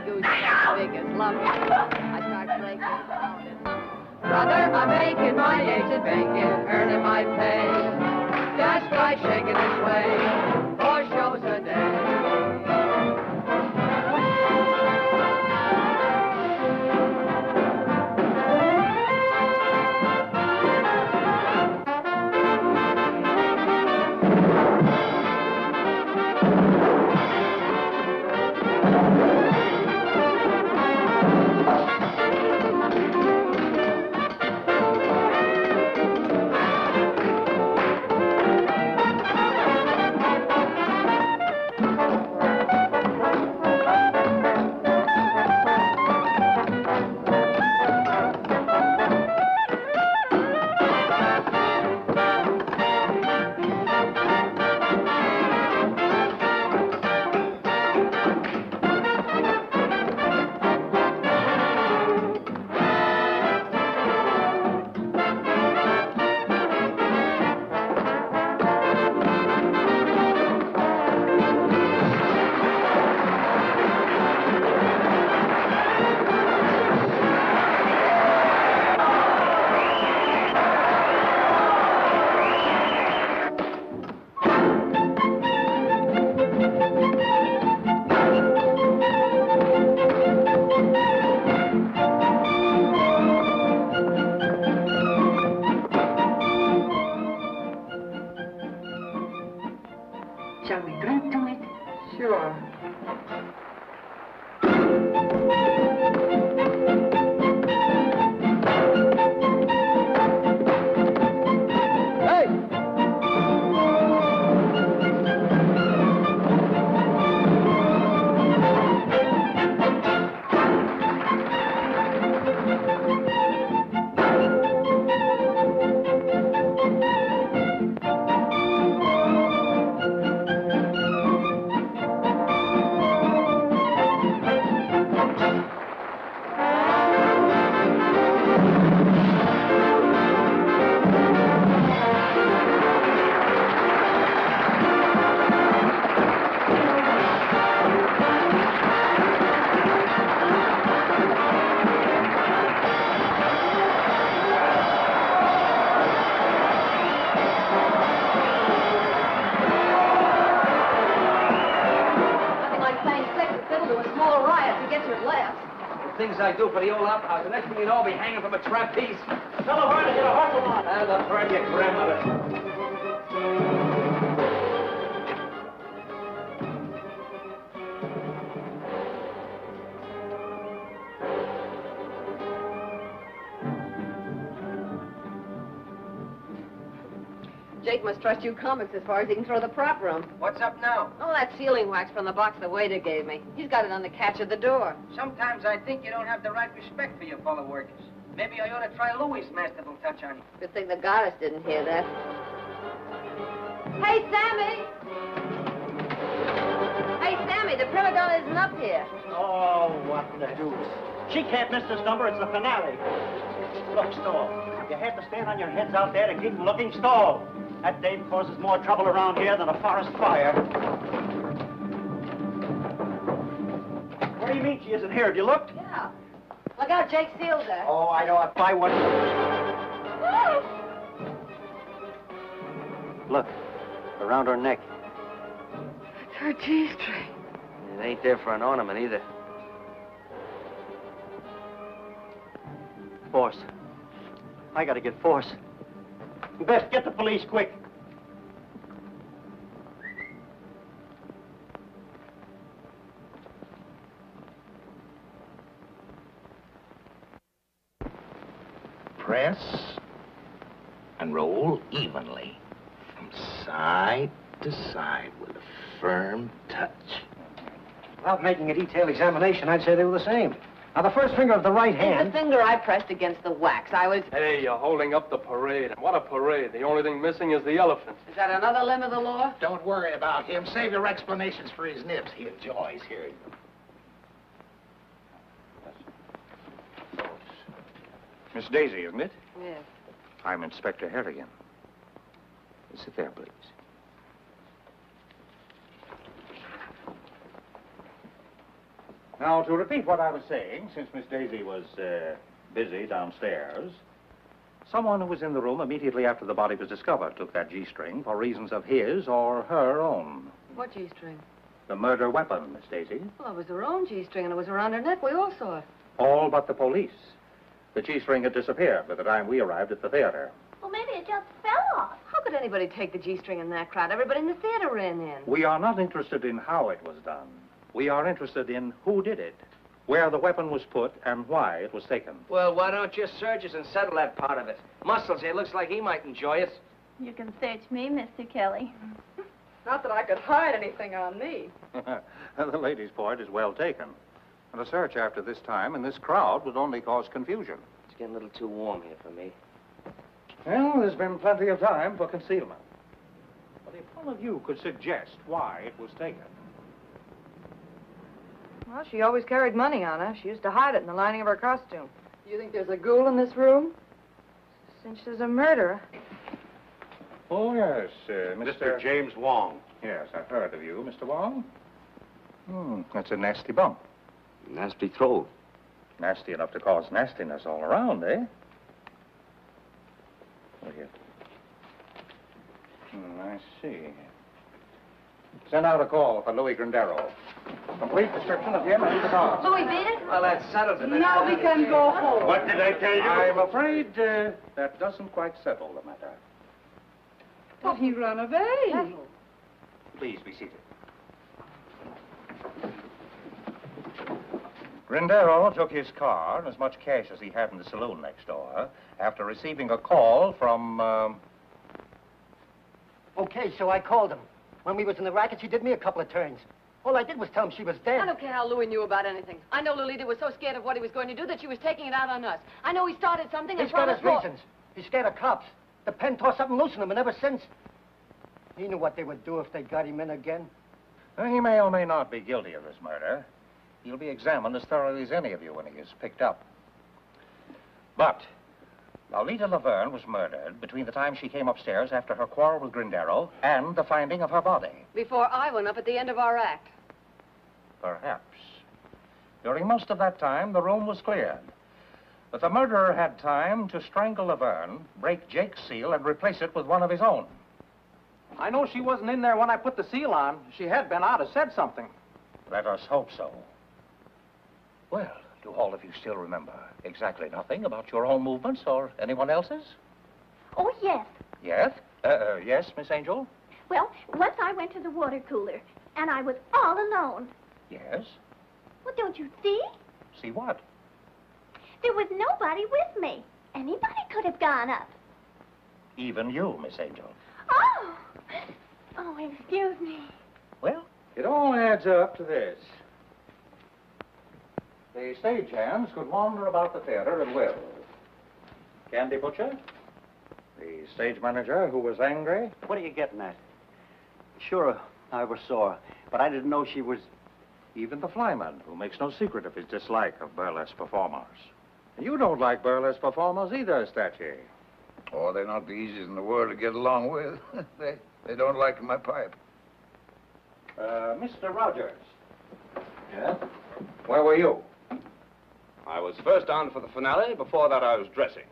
Speaker 8: goose as big as lump, I start breaking out in brother, I'm making my eggs and bacon, earning my pay. That guy shaking his way, 4 shows a day.
Speaker 5: Things I do for the old opera house. The next thing you know, I'll be hanging from a trapeze.
Speaker 14: Tell her to get a hustle on.
Speaker 5: And I'll burn your grandmother.
Speaker 8: Jake must trust you comics as far as he can throw the prop room.
Speaker 19: What's up now?
Speaker 8: Oh, that sealing wax from the box the waiter gave me. He's got it on the catch of the door.
Speaker 19: Sometimes I think you don't have the right respect for your fellow workers. Maybe I ought to try Louis' masterful touch on you.
Speaker 8: Good thing the goddess didn't hear that. Hey, Sammy! Hey, Sammy, the prima donna isn't up here.
Speaker 14: Oh, what the deuce. She can't miss this number. It's the finale. Look, stall. You have to stand on your heads out there to keep them looking. Stall. That dame causes more trouble around here than a forest fire. What do you mean she isn't here? Have you looked?
Speaker 8: Yeah. Look out, Jake sealed her.
Speaker 14: Oh, I know. I'll buy one. Look, around her neck.
Speaker 8: It's her G-string.
Speaker 5: It ain't there for an ornament either.
Speaker 14: Force. I gotta get Force. You best get the police quick.
Speaker 6: Press and roll evenly from side to side with a firm touch.
Speaker 14: Without making a detailed examination, I'd say they were the same. Now, the first finger of the right hand...
Speaker 8: The finger I pressed against the wax. I was...
Speaker 20: Hey, you're holding up the parade. And what a parade. The only thing missing is the elephant.
Speaker 8: Is that another limb of the law?
Speaker 6: Don't worry about him. Save your explanations for his nibs. He enjoys hearing them.
Speaker 21: Miss Daisy, isn't it?
Speaker 8: Yes.
Speaker 21: I'm Inspector Harrigan. Sit there, please.
Speaker 14: Now, to repeat what I was saying, since Miss Daisy was busy downstairs, someone who was in the room immediately after the body was discovered took that G-string for reasons of his or her own.
Speaker 8: What G-string?
Speaker 14: The murder weapon, Miss Daisy.
Speaker 8: Well, it was her own G-string, and it was around her neck. We all saw it.
Speaker 14: All but the police. The G-string had disappeared by the time we arrived at the theater.
Speaker 11: Well, maybe it just fell off.
Speaker 8: How could anybody take the G-string in that crowd? Everybody in the theater ran in.
Speaker 14: We are not interested in how it was done. We are interested in who did it, where the weapon was put, and why it was taken.
Speaker 5: Well, why don't you search us and settle that part of it? Muscles here looks like he might enjoy it.
Speaker 11: You can search me, Mr. Kelly.
Speaker 12: Not that I could hide anything on me.
Speaker 21: The lady's point is well taken. And a search after this time in this crowd would only cause confusion.
Speaker 5: It's getting a little too warm here for me.
Speaker 14: Well, there's been plenty of time for concealment. But if one of you could suggest why it was taken.
Speaker 8: Well, she always carried money on her. She used to hide it in the lining of her costume. You think there's a ghoul in this room? Since there's a murderer.
Speaker 21: Oh, yes, Mr.
Speaker 14: James Wong.
Speaker 21: Yes, I've heard of you, Mr. Wong. That's a nasty bump.
Speaker 15: Nasty throat.
Speaker 21: Nasty enough to cause nastiness all around, eh? Look here. I see. Send out a call for Louis Grandero. Complete description of him and the car.
Speaker 8: Louis beat it?
Speaker 5: Well, that settles it.
Speaker 12: Now we can go home.
Speaker 14: What did I tell you?
Speaker 21: I'm afraid that doesn't quite settle the matter.
Speaker 12: But he ran away.
Speaker 21: Please be seated. Grindero took his car and as much cash as he had in the saloon next door after receiving a call from,
Speaker 18: Okay, so I called him. When we was in the racket, she did me a couple of turns. All I did was tell him she was dead.
Speaker 7: I don't care how Louis knew about anything. I know Lolita was so scared of what he was going to do that she was taking it out on us. I know he started something and
Speaker 18: He's got his
Speaker 7: promised more.
Speaker 18: reasons. He's scared of cops. The pen tore something loose in him, and ever since, he knew what they would do if they got him in again.
Speaker 21: He may or may not be guilty of this murder. He'll be examined as thoroughly as any of you when he is picked up. But Lolita Laverne was murdered between the time she came upstairs after her quarrel with Grindero and the finding of her body.
Speaker 7: Before I went up at the end of our act.
Speaker 21: Perhaps. During most of that time, the room was cleared. But the murderer had time to strangle Laverne, break Jake's seal, and replace it with one of his own. I know she wasn't in there when I put the seal on. If she had been, I'd have said something. Let us hope so. Well, do all of you still remember exactly nothing about your own movements or anyone else's?
Speaker 11: Oh, yes.
Speaker 21: Yes? Yes, Miss Angel?
Speaker 11: Well, once I went to the water cooler, and I was all alone.
Speaker 21: Yes?
Speaker 11: Well, don't you see?
Speaker 21: See what?
Speaker 11: There was nobody with me. Anybody could have gone up.
Speaker 21: Even you, Miss Angel.
Speaker 11: Oh! Oh, excuse me.
Speaker 21: Well, it all adds up to this. The stagehands could wander about the theater at will. Candy Butcher, the stage manager who was angry.
Speaker 14: What are you getting at? Sure, I was sore, but I didn't know she was...
Speaker 21: Even the flyman, who makes no secret of his dislike of burlesque performers. You don't like burlesque performers either, Statue.
Speaker 6: Oh, they're not the easiest in the world to get along with. they don't like my pipe.
Speaker 21: Mr. Rogers. Yes? Where were you?
Speaker 15: I was first on for the finale. Before that, I was dressing.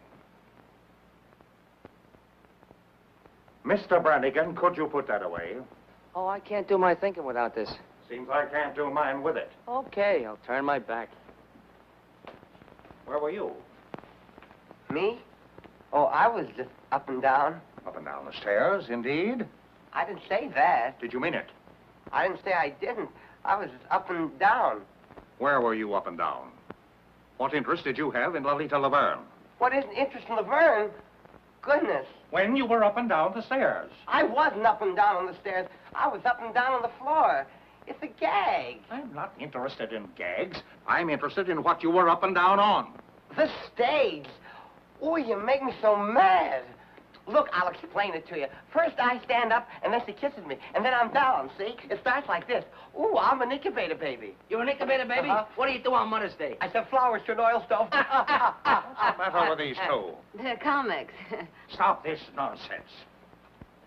Speaker 21: Mr. Brannigan, could you put that away?
Speaker 5: Oh, I can't do my thinking without this.
Speaker 21: Seems I can't do mine with it.
Speaker 5: Okay, I'll turn my back.
Speaker 21: Where were you?
Speaker 22: Me? Oh, I was just up and down.
Speaker 21: Up and down the stairs, indeed.
Speaker 22: I didn't say that.
Speaker 21: Did you mean it?
Speaker 22: I didn't say I didn't. I was just up and down.
Speaker 21: Where were you up and down? What interest did you have in Lolita Laverne?
Speaker 22: What isn't interest in Laverne? Goodness.
Speaker 21: When you were up and down the stairs.
Speaker 22: I wasn't up and down on the stairs. I was up and down on the floor. It's a gag.
Speaker 21: I'm not interested in gags. I'm interested in what you were up and down on.
Speaker 22: The stage. Oh, you make me so mad. Look, I'll explain it to you. First, I stand up, and then she kisses me. And then I'm down, see? It starts like this. Ooh, I'm an incubator baby.
Speaker 5: You're an incubator baby? What do you do on Mother's Day?
Speaker 22: I sell flowers to an oil stove.
Speaker 21: What's the matter with these two?
Speaker 7: They're comics.
Speaker 21: Stop this nonsense.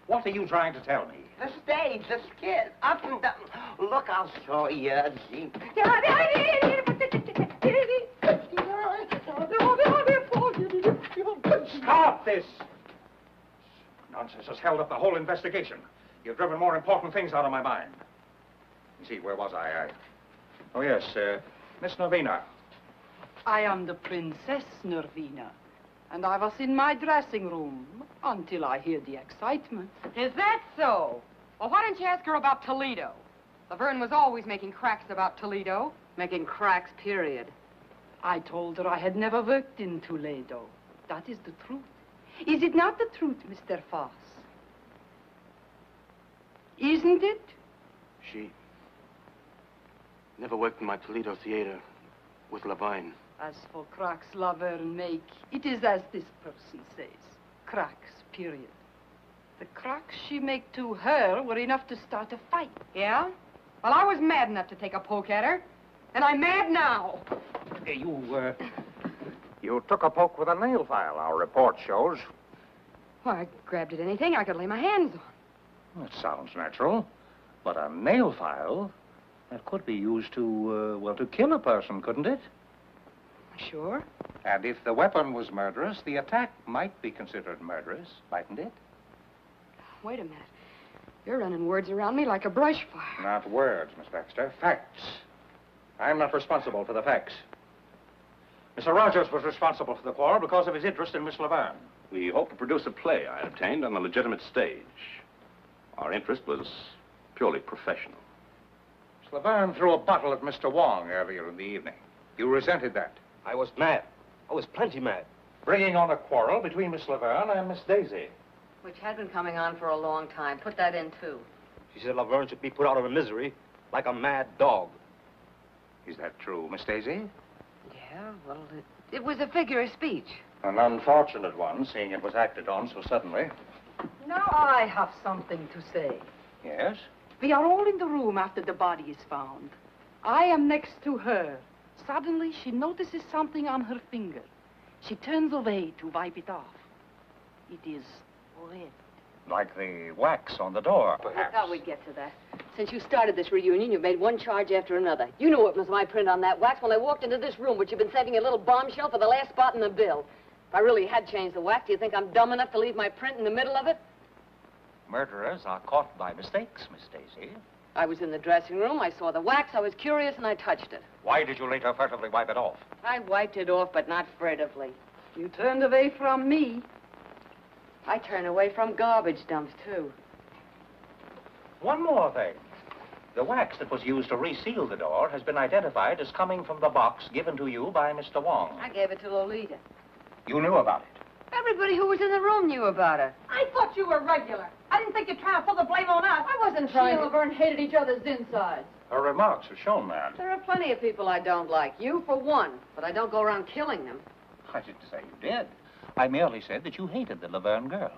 Speaker 21: What are you trying to tell me?
Speaker 22: The stage, the skit, up and down. Look, I'll show you. Gee.
Speaker 21: Stop this! Nonsense has held up the whole investigation. You've driven more important things out of my mind. You see, where was I? Oh, yes, Miss Nervina.
Speaker 17: I am the Princess Nervina, and I was in my dressing room until I heard the excitement.
Speaker 12: Is that so? Well, why didn't you ask her about Toledo? Laverne was always making cracks about Toledo. Making cracks, period.
Speaker 17: I told her I had never worked in Toledo. That is the truth. Is it not the truth, Mr. Foss? Isn't it?
Speaker 10: She never worked in my Toledo theater with Lavine.
Speaker 17: As for cracks Laverne make, it is as this person says. Cracks, period. The cracks she make to her were enough to start a fight.
Speaker 12: Yeah? Well, I was mad enough to take a poke at her. And I'm mad now.
Speaker 21: You took a poke with a nail file, our report shows.
Speaker 12: Well, I grabbed at anything I could lay my hands on.
Speaker 21: That sounds natural. But a nail file, that could be used to, well, to kill a person, couldn't it?
Speaker 12: Sure.
Speaker 21: And if the weapon was murderous, the attack might be considered murderous, mightn't it?
Speaker 12: Wait a minute. You're running words around me like a brush fire.
Speaker 21: Not words, Miss Baxter. Facts. I'm not responsible for the facts. Mr. Rogers was responsible for the quarrel because of his interest in Miss Laverne.
Speaker 15: We hope to produce a play I obtained on a legitimate stage. Our interest was purely professional.
Speaker 21: Miss Laverne threw a bottle at Mr. Wong earlier in the evening. You resented that.
Speaker 5: I was mad. I was plenty mad.
Speaker 21: Bringing on a quarrel between Miss Laverne and Miss Daisy.
Speaker 7: Which had been coming on for a long time. Put that in, too.
Speaker 5: She said Laverne should be put out of her misery like a mad dog.
Speaker 21: Is that true, Miss Daisy?
Speaker 7: Yeah, well, it was a figure of speech.
Speaker 21: An unfortunate one, seeing it was acted on so suddenly.
Speaker 17: Now I have something to say.
Speaker 21: Yes?
Speaker 17: We are all in the room after the body is found. I am next to her. Suddenly, she notices something on her finger. She turns away to wipe it off. It is red.
Speaker 21: Like the wax on the door,
Speaker 7: I
Speaker 21: perhaps.
Speaker 7: thought we'd get to that. Since you started this reunion, you've made one charge after another. You knew it was my print on that wax when I walked into this room, which you've been saving a little bombshell for the last spot in the bill. If I really had changed the wax, do you think I'm dumb enough to leave my print in the middle of it?
Speaker 21: Murderers are caught by mistakes, Miss Daisy.
Speaker 7: I was in the dressing room, I saw the wax, I was curious, and I touched it.
Speaker 21: Why did you later furtively wipe it off?
Speaker 7: I wiped it off, but not furtively.
Speaker 17: You turned away from me.
Speaker 7: I turn away from garbage dumps, too.
Speaker 21: One more thing. The wax that was used to reseal the door has been identified as coming from the box given to you by Mr. Wong.
Speaker 7: I gave it to Lolita.
Speaker 21: You knew about it.
Speaker 7: Everybody who was in the room knew about it.
Speaker 4: I thought you were regular. I didn't think you'd try to pull the blame on us.
Speaker 7: I wasn't trying to...
Speaker 4: Laverne hated each other's insides.
Speaker 21: Her remarks have shown that.
Speaker 7: There are plenty of people I don't like. You, for one. But I don't go around killing them.
Speaker 21: I didn't say you did. I merely said that you hated the Laverne girl.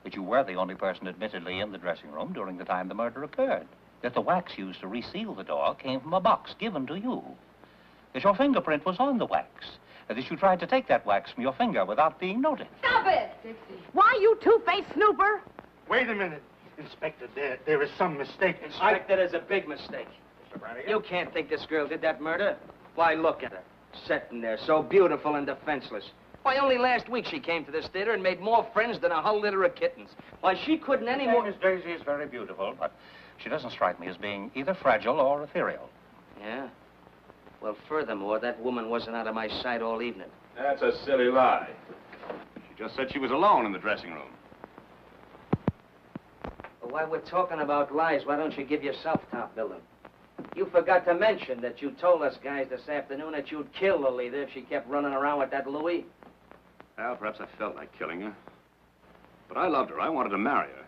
Speaker 21: That you were the only person admittedly in the dressing room during the time the murder occurred. That the wax used to reseal the door came from a box given to you. That your fingerprint was on the wax. That you tried to take that wax from your finger without being noticed.
Speaker 4: Stop it! Dixie. Why, you two-faced snooper?
Speaker 10: Wait a minute. Inspector, there is some mistake.
Speaker 5: Inspector, there's a big mistake. You can't think this girl did that murder. Why, look at her. Sitting there, so beautiful and defenseless. Why, only last week she came to this theater and made more friends than a whole litter of kittens. Why, she couldn't any more...
Speaker 21: Miss Daisy is very beautiful, but she doesn't strike me as being either fragile or ethereal.
Speaker 5: Yeah? Well, furthermore, that woman wasn't out of my sight all evening.
Speaker 15: That's a silly lie. She just said she was alone in the dressing room.
Speaker 5: Well, while we're talking about lies, why don't you give yourself top billing? You forgot to mention that you told us guys this afternoon that you'd kill Lolita if she kept running around with that Louis.
Speaker 15: Well, perhaps I felt like killing her. But I loved her. I wanted to marry her.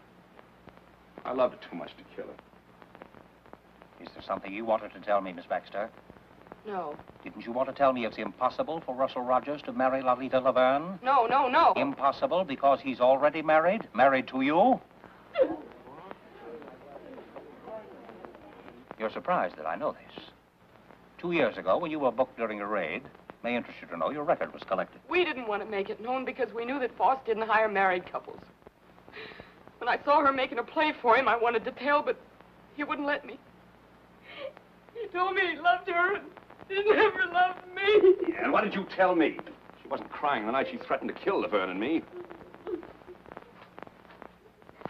Speaker 15: I loved her too much to kill her.
Speaker 21: Is there something you wanted to tell me, Miss Baxter?
Speaker 7: No.
Speaker 21: Didn't you want to tell me it's impossible for Russell Rogers to marry Lolita Laverne?
Speaker 7: No, no, no.
Speaker 21: Impossible because he's already married? Married to you? You're surprised that I know this. 2 years ago, when you were booked during a raid, may interest you to know your record was collected.
Speaker 17: We didn't want to make it known because we knew that Foss didn't hire married couples. When I saw her making a play for him, I wanted to tell, but he wouldn't let me. He told me he loved her and he never loved me.
Speaker 15: Yeah, and why did you tell me? She wasn't crying the night she threatened to kill Laverne and me.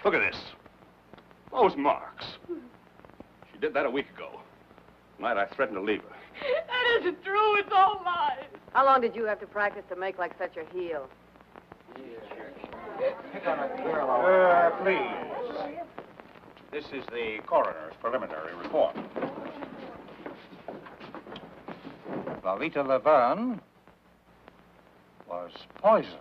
Speaker 15: Look at this. Those marks. She did that a week ago. The night I threatened to leave her.
Speaker 17: That isn't true. It's all lies.
Speaker 7: How long did you have to practice to make like such a heel?
Speaker 21: Please. This is the coroner's preliminary report. Lolita Laverne was poisoned.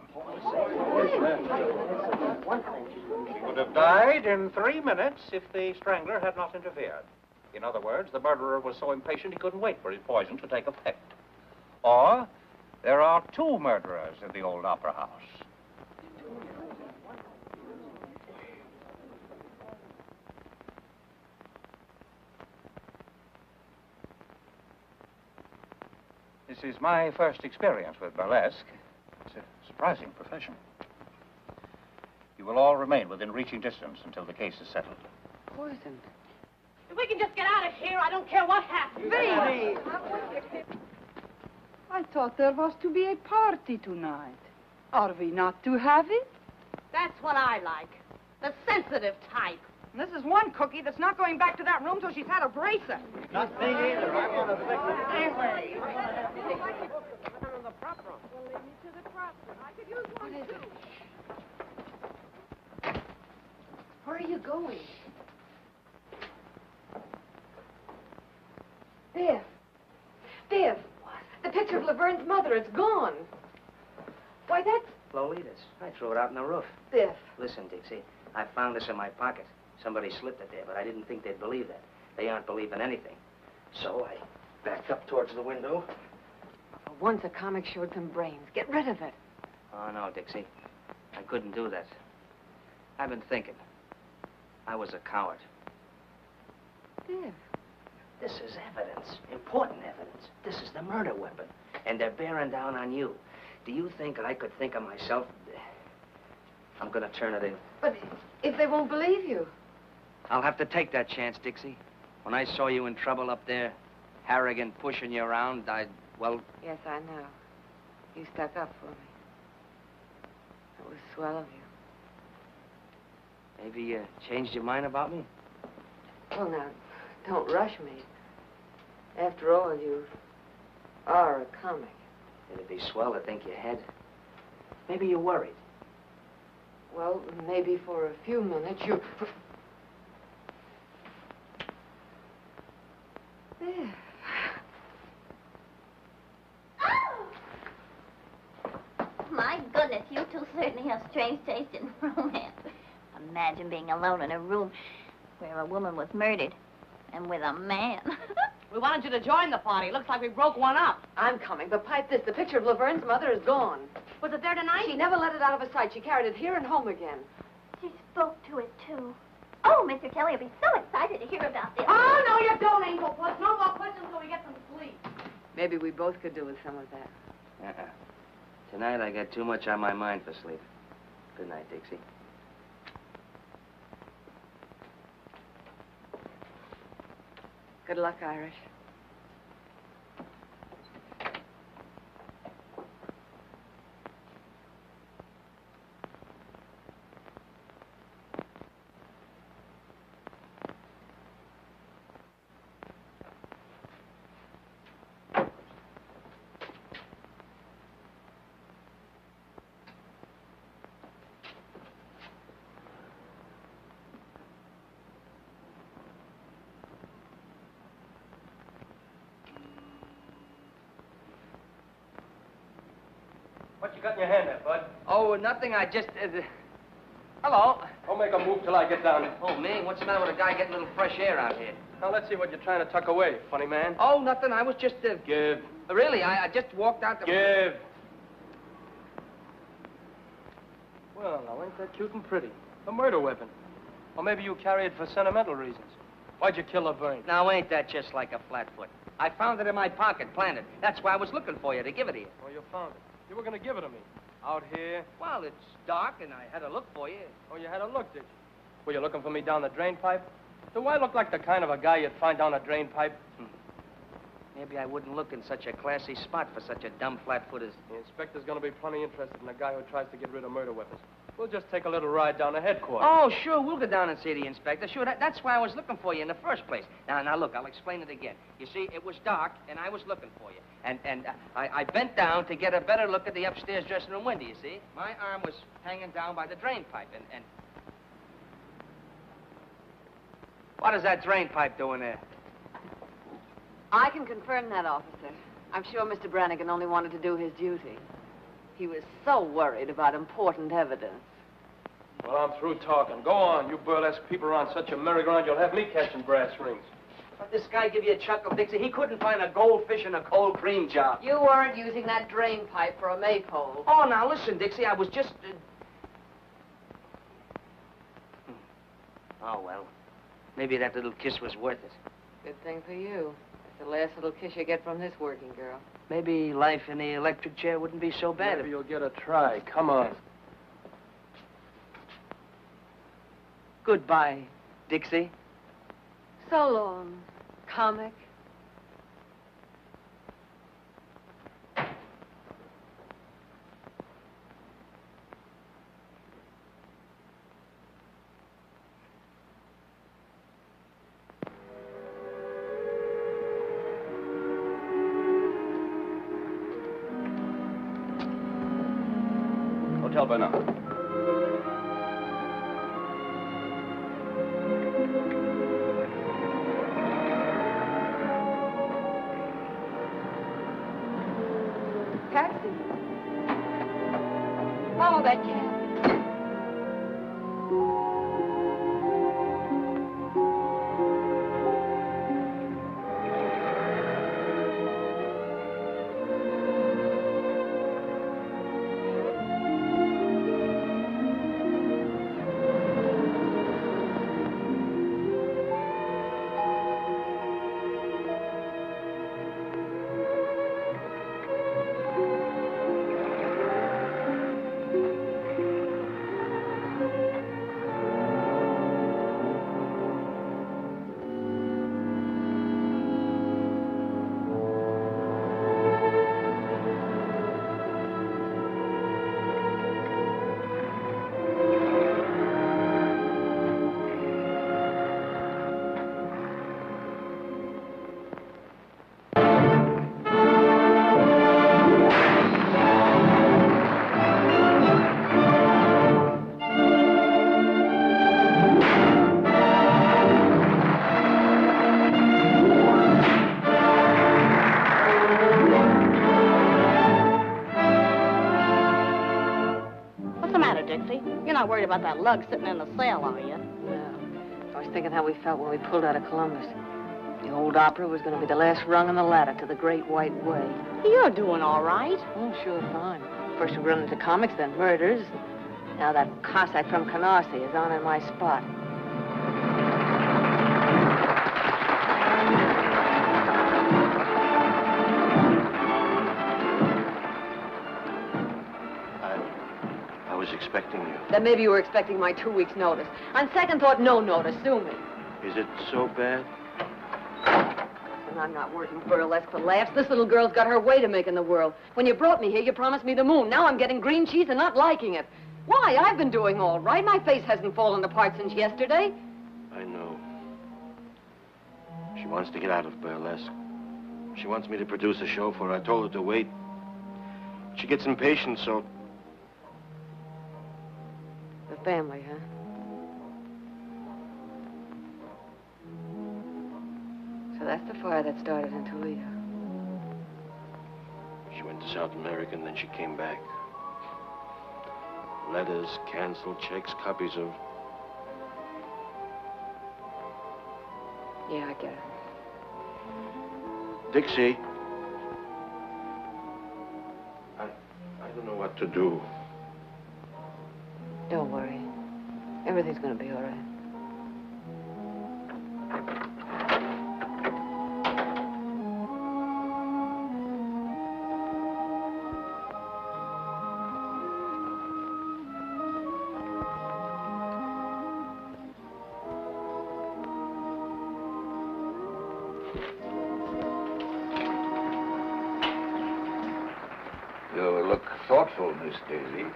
Speaker 21: She would have died in 3 minutes if the strangler had not interfered. In other words, the murderer was so impatient he couldn't wait for his poison to take effect. Or, there are 2 murderers in the old opera house. This is my first experience with burlesque. It's a surprising profession. You will all remain within reaching distance until the case is settled.
Speaker 7: Poisoned.
Speaker 4: If we can just get out of here, I don't care what happens.
Speaker 17: Baby! I thought there was to be a party tonight. Are we not to have it?
Speaker 4: That's what I like. The sensitive type.
Speaker 17: This is one cookie that's not going back to that room till she's had a bracer.
Speaker 10: Not me either. I'm going to fix it anyway.
Speaker 7: Where are you going? Biff. Biff. picture of Laverne's mother. It's gone. Why, that's
Speaker 5: Lolita's. I threw it out in the roof.
Speaker 7: Biff.
Speaker 5: Listen, Dixie, I found this in my pocket. Somebody slipped it there, but I didn't think they'd believe that. They aren't believing anything. So I backed up towards the window.
Speaker 7: For once a comic showed some brains. Get rid of it.
Speaker 5: Oh, no, Dixie. I couldn't do that. I've been thinking. I was a coward.
Speaker 7: Biff.
Speaker 5: This is evidence. Important evidence. This is the murder weapon. And they're bearing down on you. Do you think I could think of myself? I'm gonna turn it in.
Speaker 7: But if they won't believe you?
Speaker 5: I'll have to take that chance, Dixie. When I saw you in trouble up there, Harrigan pushing you around, well...
Speaker 7: Yes, I know. You stuck up for me. It was swell of you.
Speaker 5: Maybe you changed your mind about me?
Speaker 7: Well, now, don't rush me. After all, you are a comic.
Speaker 5: It'd be swell to think you had. Maybe you're worried.
Speaker 7: Well, maybe for a few minutes you... There.
Speaker 11: My goodness, you two certainly have strange taste in romance. Imagine being alone in a room where a woman was murdered and with a man.
Speaker 4: We wanted you to join the party. Looks like we broke one up.
Speaker 7: I'm coming, but pipe this. The picture of Laverne's mother is gone.
Speaker 4: Was it there tonight?
Speaker 7: She never let it out of her sight. She carried it here and home again.
Speaker 11: She spoke to it, too. Oh, Mr. Kelly will be so excited to hear about this.
Speaker 4: Oh, no, you don't, Angel Puss. No more questions till we get some sleep.
Speaker 7: Maybe we both could do with some of that.
Speaker 5: Tonight I got too much on my mind for sleep. Good night, Dixie.
Speaker 7: Good luck, Irish.
Speaker 20: What you got in your hand there, Bud?
Speaker 5: Oh, nothing. I just... Hello.
Speaker 20: Don't make a move till I get down.
Speaker 5: Oh, me? What's the matter with a guy getting a little fresh air out here?
Speaker 20: Now, let's see what you're trying to tuck away, funny man.
Speaker 5: Oh, nothing. I was just...
Speaker 20: Give.
Speaker 5: Really, I just walked out the...
Speaker 20: Give. Well, now, ain't that cute and pretty? A murder weapon. Or maybe you carry it for sentimental reasons. Why'd you kill Laverne?
Speaker 5: Now, ain't that just like a flatfoot? I found it in my pocket, planted. That's why I was looking for you, to give it to you.
Speaker 20: Oh, you found it. You were going to give it to me. Out here?
Speaker 5: Well, it's dark, and I had to look for you.
Speaker 20: Oh, you had a look, did you? Were you looking for me down the drain pipe? Do I look like the kind of a guy you'd find down a drain pipe?
Speaker 5: Maybe I wouldn't look in such a classy spot for such a dumb flatfoot as...
Speaker 20: The inspector's going to be plenty interested in a guy who tries to get rid of murder weapons. We'll just take a little ride down to headquarters.
Speaker 5: Oh, sure, we'll go down and see the inspector. Sure, that's why I was looking for you in the first place. Now, look, I'll explain it again. You see, it was dark, and I was looking for you. And I bent down to get a better look at the upstairs dressing room window, you see? My arm was hanging down by the drain pipe, and... What is that drain pipe doing there?
Speaker 7: I can confirm that, officer. I'm sure Mr. Brannigan only wanted to do his duty. He was so worried about important evidence.
Speaker 20: Well, I'm through talking. Go on. You burlesque people around such a merry-go-round, you'll have me catching brass rings.
Speaker 5: But this guy give you a chuckle, Dixie. He couldn't find a goldfish in a cold cream jar.
Speaker 7: You weren't using that drain pipe for a maypole.
Speaker 5: Oh, now, listen, Dixie, I was just... Oh, well. Maybe that little kiss was worth it.
Speaker 7: Good thing for you. It's the last little kiss you get from this working girl.
Speaker 5: Maybe life in the electric chair wouldn't be so bad.
Speaker 20: Maybe you'll get a try. Come on.
Speaker 5: Goodbye, Dixie.
Speaker 7: So long, comic.
Speaker 15: Hotel Bernard.
Speaker 7: taxi. Follow that cab.
Speaker 4: Worried about that lug sitting in the cell, are you?
Speaker 7: No. I was thinking how we felt when we pulled out of Columbus. The old opera was going to be the last rung on the ladder to the Great White Way.
Speaker 4: You're doing all right.
Speaker 7: Oh, sure, fine. First we run into comics, then murders. Now that Cossack from Canarsie is on in my spot.
Speaker 10: Expecting you.
Speaker 7: Then maybe you were expecting my 2 weeks' notice. On second thought, no notice. Sue me.
Speaker 10: Is it so bad?
Speaker 7: And I'm not working burlesque for laughs. This little girl's got her way to make in the world. When you brought me here, you promised me the moon. Now I'm getting green cheese and not liking it. Why? I've been doing all right. My face hasn't fallen apart since yesterday.
Speaker 10: I know. She wants to get out of burlesque. She wants me to produce a show for her. I told her to wait. She gets impatient, so...
Speaker 7: The family, huh? So that's the fire that started in Toledo.
Speaker 10: She went to South America and then she came back. Letters, canceled checks, copies of...
Speaker 7: Yeah, I get it.
Speaker 10: Dixie. I don't know what to do.
Speaker 7: Don't worry. Everything's gonna be all right.
Speaker 6: You look thoughtful, Miss Daisy.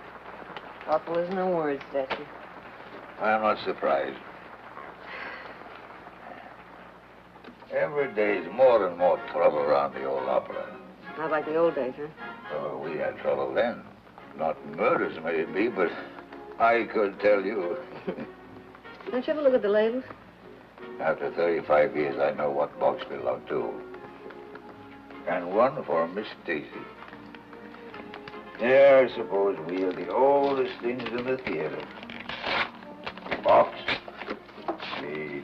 Speaker 7: Thoughtful is no word, Statue.
Speaker 6: I'm not surprised. Every day's more and more trouble around the old opera.
Speaker 7: Not like the old days, huh?
Speaker 6: Oh, we had trouble then. Not murders, maybe, but I could tell you.
Speaker 7: Don't you ever look at the labels?
Speaker 6: After 35 years, I know what box belonged to. And one for Miss Daisy. Yeah, I suppose we are the oldest things in the theater. Box, the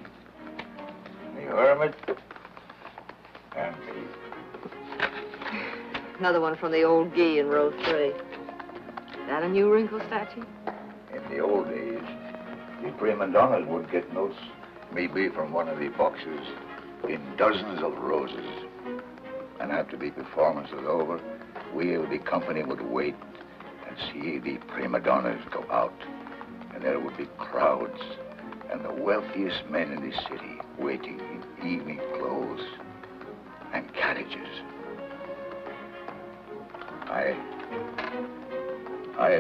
Speaker 6: hermit, and me.
Speaker 7: Another one from the old Guy in row 3. That a new wrinkle, Statue?
Speaker 6: In the old days, the prima donnas would get notes, maybe from one of the boxes, in dozens of roses. And after the performance was over, we of the company would wait and see the prima donnas go out. And there would be crowds and the wealthiest men in the city waiting in evening clothes and carriages. I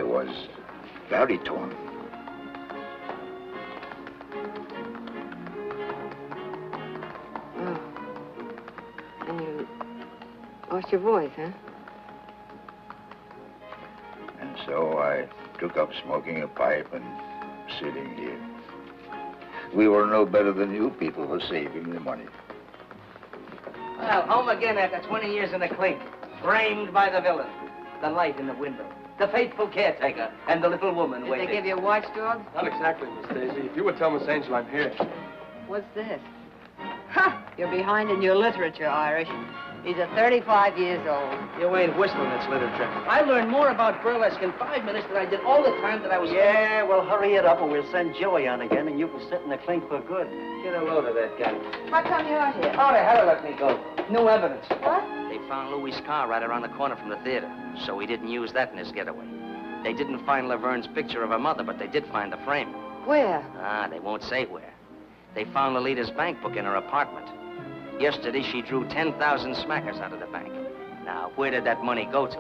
Speaker 6: was baritone.
Speaker 7: Oh. And you lost your voice, huh?
Speaker 6: And so I took up smoking a pipe and sitting here. We were no better than you people for saving the money.
Speaker 5: Well, home again after 20 years in the clink. Framed by the villain. the light in the window, the faithful caretaker, and the little woman
Speaker 7: Did
Speaker 5: waiting.
Speaker 7: they give you a watchdog?
Speaker 20: Not exactly, Miss Daisy. If you would tell Miss Angel I'm here.
Speaker 7: What's this? Ha! You're behind in your literature, Irish. He's 35 years old.
Speaker 5: You ain't whistling, it's literature. I learned more about burlesque in 5 minutes than I did all the time that I was...
Speaker 14: Yeah, well, hurry it up, or we'll send Joey on again, and you can sit in the clink for good.
Speaker 5: Get a load of that guy.
Speaker 7: How come you're here?
Speaker 5: Oh, they had to let me go. New evidence.
Speaker 7: What?
Speaker 5: They found Louis' car right around the corner from the theater, so he didn't use that in his getaway. They didn't find Laverne's picture of her mother, but they did find the frame.
Speaker 7: Where?
Speaker 5: Ah, they won't say where. They found Lolita's bank book in her apartment. Yesterday, she drew 10,000 smackers out of the bank. Now, where did that money go to?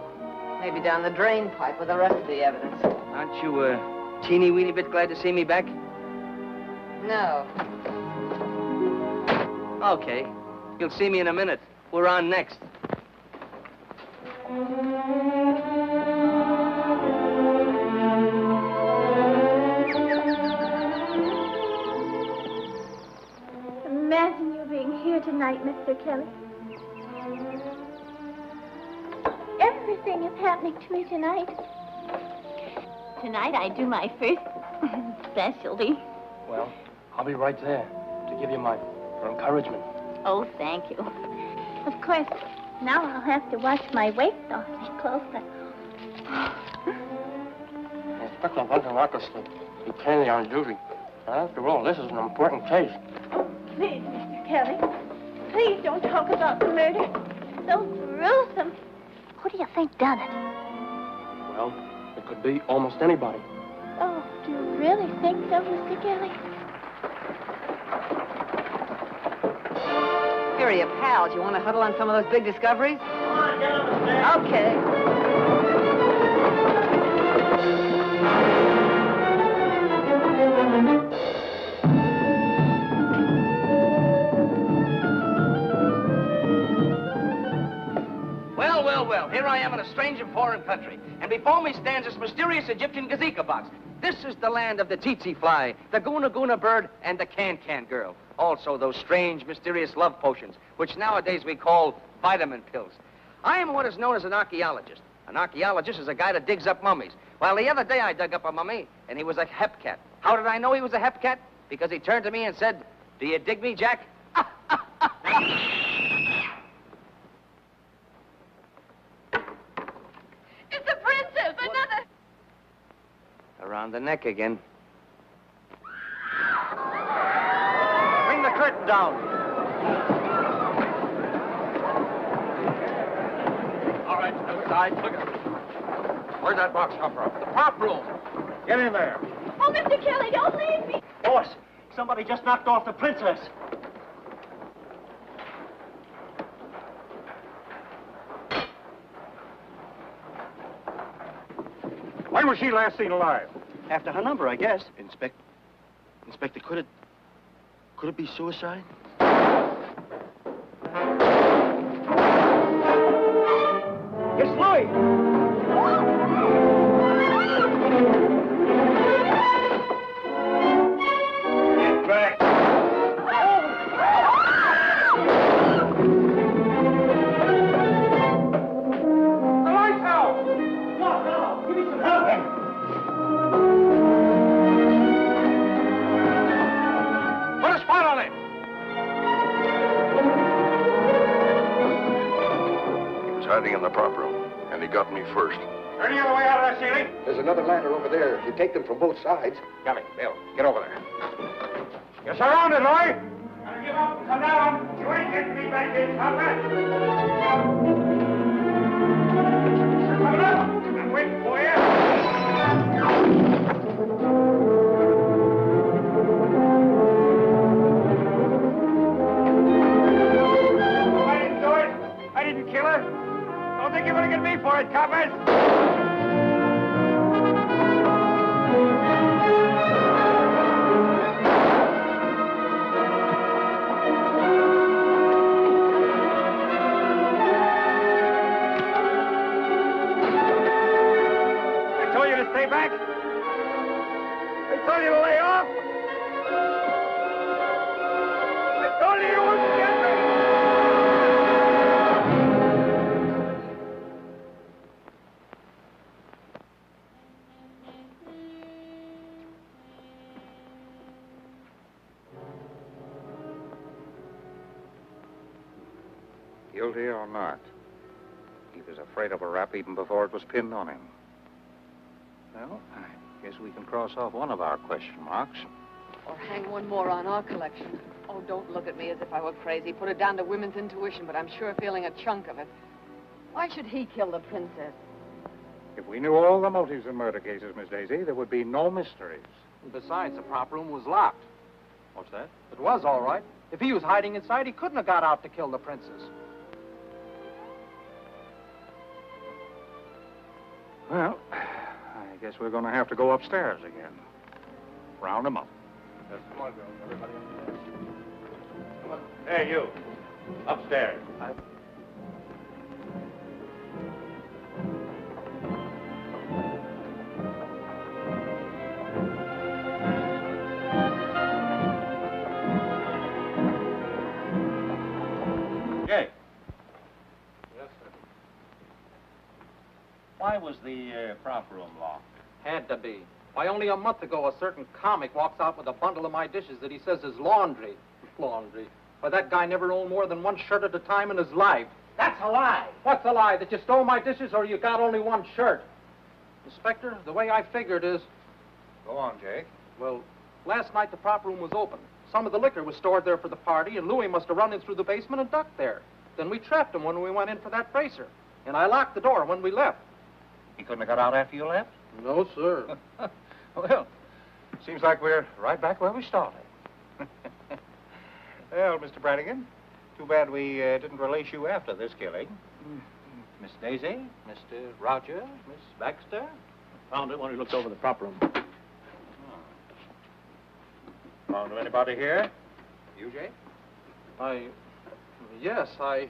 Speaker 7: Maybe down the drain pipe with the rest of the evidence.
Speaker 5: Aren't you a teeny-weeny bit glad to see me back?
Speaker 7: No.
Speaker 5: Okay. You'll see me in a minute. We're on next.
Speaker 11: Imagine you being here tonight, Mr. Kelly. Everything is happening to me tonight. Tonight I do my first specialty.
Speaker 20: Well, I'll be right there to give you my encouragement.
Speaker 11: Oh, thank you. Of course, now I'll have to watch my weight awfully closely.
Speaker 20: Inspector Hunter Marcus be plainly on duty. After all, this is an important case.
Speaker 11: Please, Mr. Kelly, please don't talk about the murder. So gruesome. Who do you think done it?
Speaker 20: Well, it could be almost anybody.
Speaker 11: Oh, do you really think so, Mr. Kelly?
Speaker 7: Here are your pals. You want to huddle on some of those big discoveries?
Speaker 14: Come on, get on the stairs.
Speaker 7: Okay.
Speaker 5: Well, here I am in a strange and foreign country, and before me stands this mysterious Egyptian gazika box. This is the land of the tsetse fly, the guna guna bird, and the can-can girl. Also those strange, mysterious love potions, which nowadays we call vitamin pills. I am what is known as an archaeologist. An archaeologist is a guy that digs up mummies. Well, the other day I dug up a mummy, and he was a hepcat. How did I know he was a hepcat? Because he turned to me and said, "Do you dig me, Jack?"
Speaker 4: It's the princess, another.
Speaker 5: Around the neck again.
Speaker 14: Bring the curtain down.
Speaker 21: All right, outside. Look at it. Where'd that box come from? The prop room. Get in there.
Speaker 11: Oh, Mr. Kelly, don't leave me.
Speaker 14: Boss, somebody just knocked off the princess.
Speaker 21: When was she last seen alive?
Speaker 14: After her number, I guess. Inspector, could it be suicide?
Speaker 16: It's Louis.
Speaker 14: Get back.
Speaker 21: The lights out!
Speaker 14: No, give me some help.
Speaker 21: Put a spot on it!
Speaker 2: He was hiding in the prop room, and he got me first.
Speaker 21: Any other way out of that ceiling?
Speaker 2: There's another ladder over there. You take them from both sides.
Speaker 21: Got it, Bill. Get over there. You're surrounded, Lloyd. Gotta give up and come down. You ain't getting me back in, Conrad. They're coming up. I'm waiting for you. I didn't do it. I didn't kill her. Don't think you're gonna get me for it, coppers. I told you to stay back. I told you to lay off. I told you you wouldn't get me. Guilty or not, he was afraid of a rap even before it was pinned on him. Well, I guess we can cross off one of our question marks.
Speaker 7: Or hang one more on our collection. Oh, don't look at me as if I were crazy. Put it down to women's intuition, but I'm sure feeling a chunk of it. Why should he kill the princess?
Speaker 21: If we knew all the motives in murder cases, Miss Daisy, there would be no mysteries.
Speaker 20: Besides, the prop room was locked.
Speaker 21: What's that?
Speaker 20: It was, all right. If he was hiding inside, he couldn't have got out to kill the princess.
Speaker 21: Well, I guess we're going to have to go upstairs again. Round them up.
Speaker 10: Yes, come on, girls. Everybody upstairs. Come on. Hey, you. Upstairs.
Speaker 21: Jay.
Speaker 10: Yes, sir.
Speaker 21: Why was the prop room locked?
Speaker 20: Had to be. Why, only a month ago, a certain comic walks out with a bundle of my dishes that he says is laundry. Laundry. Why, that guy never owned more than one shirt at a time in his life.
Speaker 19: That's a lie.
Speaker 20: What's a lie? That you stole my dishes or you got only one shirt? Inspector, the way I figured is...
Speaker 21: Go on, Jake.
Speaker 20: Well, last night the prop room was open. Some of the liquor was stored there for the party, and Louis must have run in through the basement and ducked there. Then we trapped him when we went in for that bracer. And I locked the door when we left.
Speaker 21: He couldn't have got out after you left?
Speaker 20: No, sir.
Speaker 21: Well, seems like we're right back where we started. Well, Mr. Brannigan, too bad we didn't release you after this killing. Miss Daisy, Mr. Rogers, Miss Baxter.
Speaker 10: Found it when we looked over the prop room.
Speaker 21: Found anybody here? You, Jake?
Speaker 20: Yes,
Speaker 13: Well,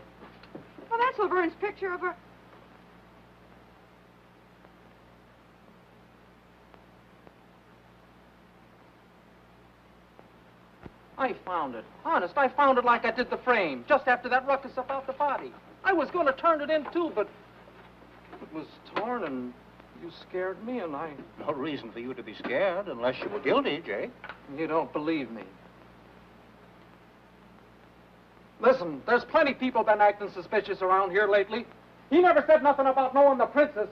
Speaker 13: that's Laverne's picture of her.
Speaker 20: I found it. Honest, I found it like I did the frame, just after that ruckus about the body. I was going to turn it in, too, but it was torn, and you scared me, and I...
Speaker 21: No reason for you to be scared unless you were guilty, Jake.
Speaker 20: You don't believe me. Listen, there's plenty people been acting suspicious around here lately. He never said nothing about knowing the princess.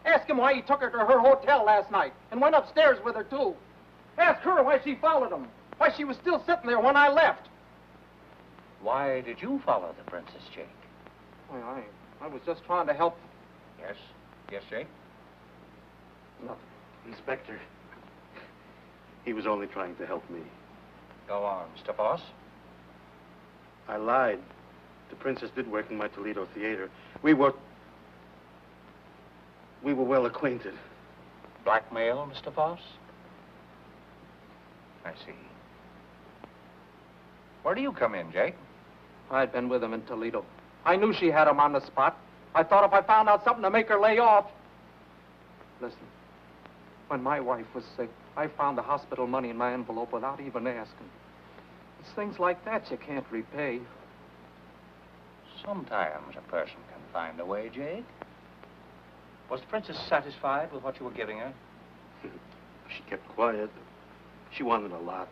Speaker 20: Ask him why he took her to her hotel last night and went upstairs with her, too. Ask her why she followed him. Why she was still sitting there when I left.
Speaker 21: Why did you follow the princess, Jake?
Speaker 20: Why, I was just trying to help.
Speaker 21: Yes? Yes, Jake?
Speaker 20: Nothing.
Speaker 10: Inspector, he was only trying to help me.
Speaker 21: Go on, Mr. Foss.
Speaker 10: I lied. The princess did work in my Toledo theater. We were well acquainted.
Speaker 21: Blackmail, Mr. Foss? I see. Where do you come in, Jake?
Speaker 20: I'd been with him in Toledo. I knew she had him on the spot. I thought if I found out something to make her lay off... Listen, when my wife was sick, I found the hospital money in my envelope without even asking. It's things like that you can't repay.
Speaker 21: Sometimes a person can find a way, Jake. Was the princess satisfied with what you were giving her?
Speaker 10: She kept quiet. She wanted a lot.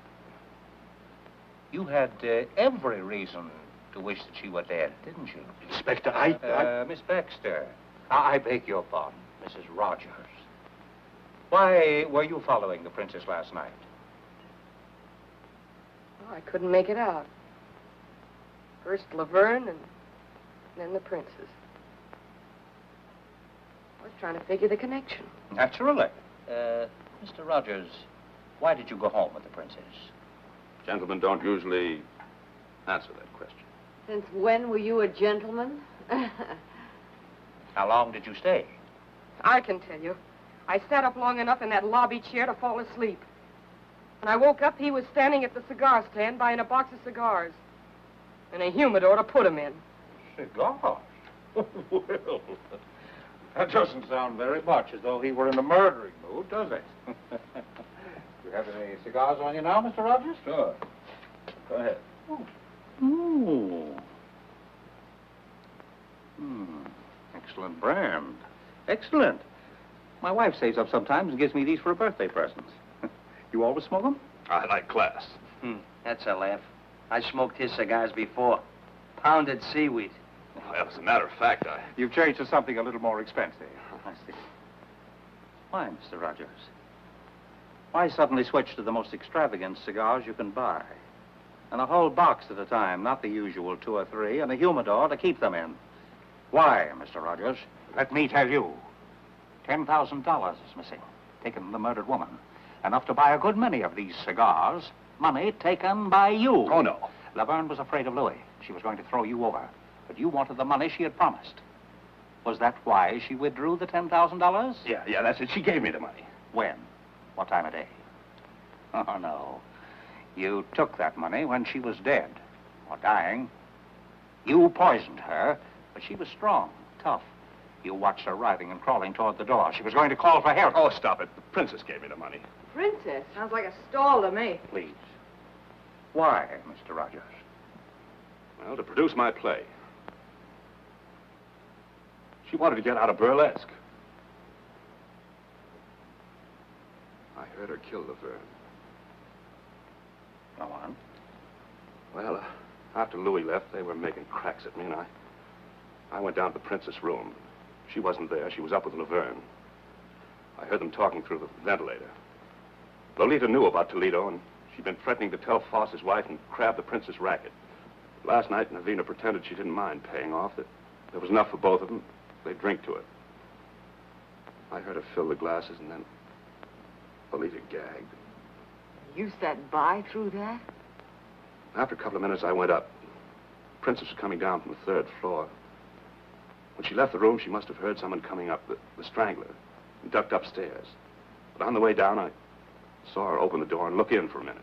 Speaker 21: You had every reason to wish that she were dead, didn't you?
Speaker 10: Inspector,
Speaker 21: Miss Baxter. I beg your pardon, Mrs. Rogers. Why were you following the princess last night?
Speaker 17: Oh, I couldn't make it out. First Laverne and then the princess. I was trying to figure the connection.
Speaker 21: Naturally. Mr. Rogers, why did you go home with the princess?
Speaker 15: Gentlemen don't usually answer that question.
Speaker 7: Since when were you a gentleman?
Speaker 21: How long did you stay?
Speaker 17: I can tell you. I sat up long enough in that lobby chair to fall asleep. When I woke up, he was standing at the cigar stand buying a box of cigars. And a humidor to put them in.
Speaker 21: Cigars? Well, that doesn't sound very much as though he were in a murdering mood, does it? You have any cigars on you now, Mr. Rogers?
Speaker 15: Sure. Go ahead.
Speaker 21: Ooh. Excellent brand. Excellent. My wife saves up sometimes and gives me these for a birthday present. You always smoke them?
Speaker 15: I like class.
Speaker 5: That's a laugh. I smoked his cigars before. Pounded seaweed.
Speaker 15: Well, as a matter of fact,
Speaker 21: You've changed to something a little more expensive. I see. Why, Mr. Rogers? Why suddenly switch to the most extravagant cigars you can buy? And a whole box at a time, not the usual 2 or 3, and a humidor to keep them in. Why, Mr. Rogers? Let me tell you. $10,000 is missing, taken from the murdered woman. Enough to buy a good many of these cigars. Money taken by you.
Speaker 15: Oh, no.
Speaker 21: Laverne was afraid of Louis. She was going to throw you over. But you wanted the money she had promised. Was that why she withdrew the $10,000?
Speaker 15: Yeah, that's it. She gave me the money.
Speaker 21: When? What time of day? Oh, no. You took that money when she was dead, or dying. You poisoned her, but she was strong, tough. You watched her writhing and crawling toward the door. She was going to call for help.
Speaker 15: Oh, stop it. The princess gave me the money.
Speaker 8: Princess? Sounds like a stall to me.
Speaker 21: Please. Why, Mr. Rogers?
Speaker 15: Well, to produce my play. She wanted to get out of burlesque. I heard her kill Laverne.
Speaker 21: Go on.
Speaker 15: Well, after Louis left, they were making cracks at me, and I went down to the princess' room. She wasn't there. She was up with Laverne. I heard them talking through the ventilator. Lolita knew about Toledo, and she'd been threatening to tell Foss's wife and crab the princess racket. Last night, Navina pretended she didn't mind paying off, that there was enough for both of them. They'd drink to it. I heard her fill the glasses, and then Lolita gagged.
Speaker 8: You sat by through that?
Speaker 15: After a couple of minutes, I went up. The princess was coming down from the 3rd floor. When she left the room, she must have heard someone coming up, the strangler, and ducked upstairs. But on the way down, I saw her open the door and look in for a minute.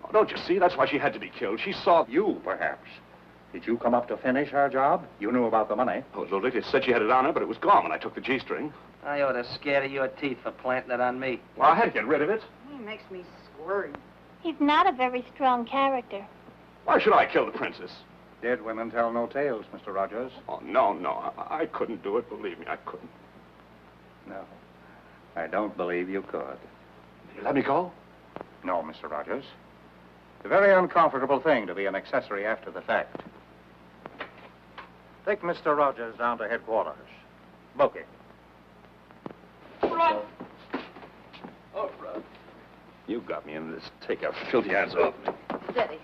Speaker 15: Oh, don't you see? That's why she had to be killed. She saw...
Speaker 21: You, perhaps. Did you come up to finish her job? You knew about the money.
Speaker 15: Oh, Lolita said she had it on her, but it was gone when I took the G-string.
Speaker 5: I ought to scare your teeth for planting it on me.
Speaker 15: Well, I had to get rid of it.
Speaker 8: He makes me squirm.
Speaker 11: He's not a very strong character.
Speaker 15: Why should I kill the princess?
Speaker 21: Dead women tell no tales, Mr. Rogers.
Speaker 15: Oh, no. I couldn't do it. Believe me, I couldn't.
Speaker 21: No. I don't believe you could.
Speaker 15: You let me go?
Speaker 21: No, Mr. Rogers. It's a very uncomfortable thing to be an accessory after the fact. Take Mr. Rogers down to headquarters. Book him.
Speaker 15: Run! Oh, Run. You got me into this. Take your filthy hands off me.
Speaker 4: Steady.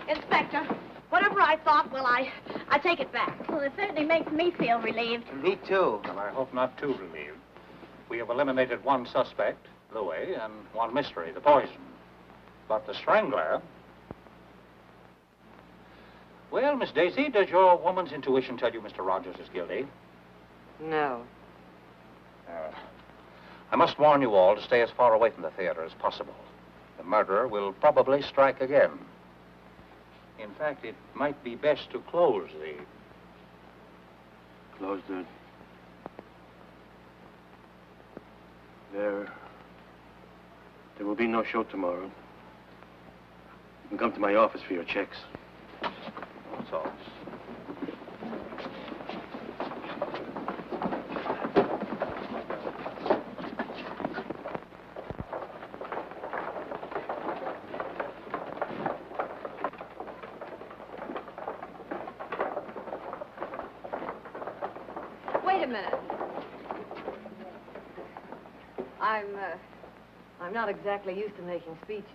Speaker 4: Inspector, whatever I thought, well, I take it back.
Speaker 11: Well, it certainly makes me feel relieved.
Speaker 21: Me too. Well, I hope not too relieved. We have eliminated one suspect, Louis, and one mystery, the poison. But the strangler... Well, Miss Daisy, does your woman's intuition tell you Mr. Rogers is guilty?
Speaker 8: No.
Speaker 21: I must warn you all to stay as far away from the theater as possible. The murderer will probably strike again. In fact, it might be best to close the...
Speaker 10: Close the... There will be no show tomorrow. You can come to my office for your checks.
Speaker 21: That's all.
Speaker 8: Wait a minute. I'm not exactly used to making speeches.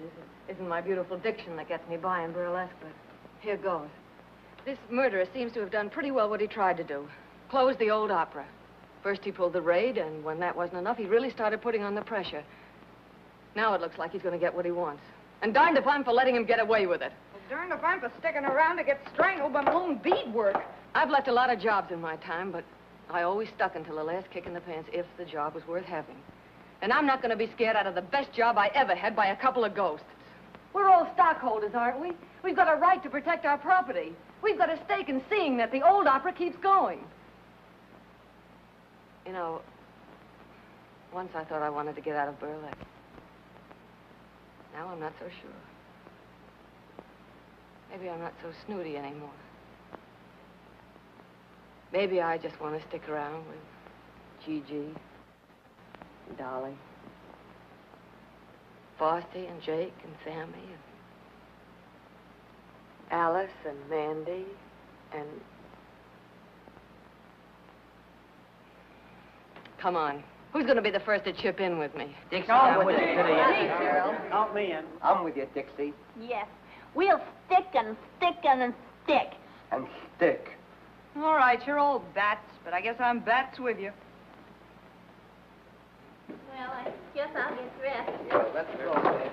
Speaker 8: It isn't my beautiful diction that gets me by in burlesque, but here goes. This murderer seems to have done pretty well what he tried to do. Close the old opera. First he pulled the raid, and when that wasn't enough, he really started putting on the pressure. Now it looks like he's going to get what he wants. And darned if I'm for letting him get away with it.
Speaker 13: Well, darned if I'm for sticking around to get strangled by my own beadwork.
Speaker 8: I've left a lot of jobs in my time, but I always stuck until the last kick in the pants if the job was worth having. And I'm not going to be scared out of the best job I ever had by a couple of ghosts. We're all stockholders, aren't we? We've got a right to protect our property. We've got a stake in seeing that the old opera keeps going. You know, once I thought I wanted to get out of burlesque. Now I'm not so sure. Maybe I'm not so snooty anymore. Maybe I just want to stick around with Gigi, and Dolly, Frosty and Jake and Sammy and
Speaker 7: Alice and Mandy and... Come on. Who's going to be the first to chip in with me?
Speaker 22: Dixie,
Speaker 7: I'm
Speaker 22: with you.
Speaker 7: Carol.
Speaker 22: Count me in. I'm with you, Dixie.
Speaker 11: Yes. We'll stick and stick and stick.
Speaker 22: And stick.
Speaker 8: All right, you're all bats, but I guess I'm bats with you.
Speaker 11: Well, I guess I'll get dressed.
Speaker 22: Yeah, let's go, babe.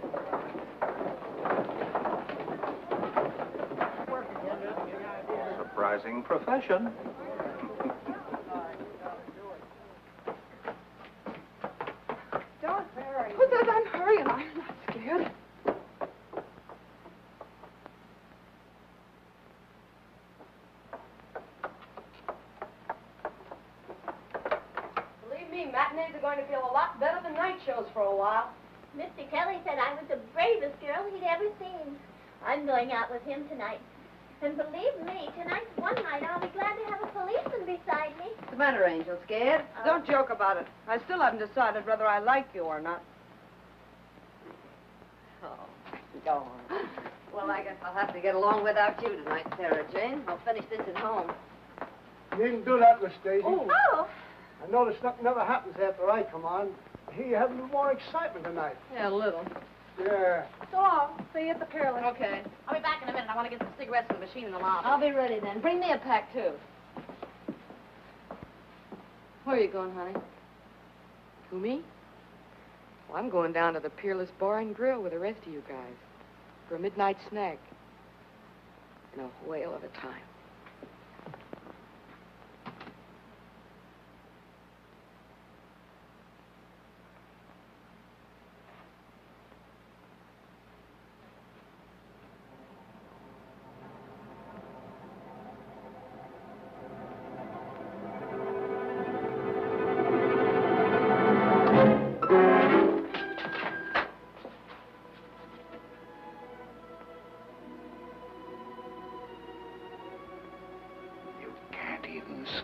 Speaker 21: Surprising profession.
Speaker 17: Don't hurry. Who says I'm hurrying? I'm not scared. Believe me, matinees are going to feel a lot better than night shows for a while.
Speaker 11: Mr. Kelly said I was the bravest girl he'd ever seen. I'm going out with him tonight. And believe me, tonight's one night I'll be glad to have a policeman beside me.
Speaker 8: What's the matter, Angel? Scared? Don't joke about it. I still haven't decided whether I like you or not.
Speaker 7: Oh, go on. Well, I guess I'll have to get along without you tonight, Sarah Jane. I'll finish this at home.
Speaker 1: You needn't do that, Miss Daisy.
Speaker 11: Oh.
Speaker 1: I notice nothing ever happens after I come on. I hear you having more excitement tonight.
Speaker 8: Yeah, a little.
Speaker 1: Yeah.
Speaker 17: So long. See you at the Peerless.
Speaker 8: Okay.
Speaker 4: I'll be back in a minute. I want to get some cigarettes from the machine in the lobby.
Speaker 7: I'll be ready then. Bring me a pack, too. Where are you going, honey?
Speaker 17: Who, me? Well, I'm going down to the Peerless Bar and Grill with the rest of you guys for a midnight snack. And a whale of a time.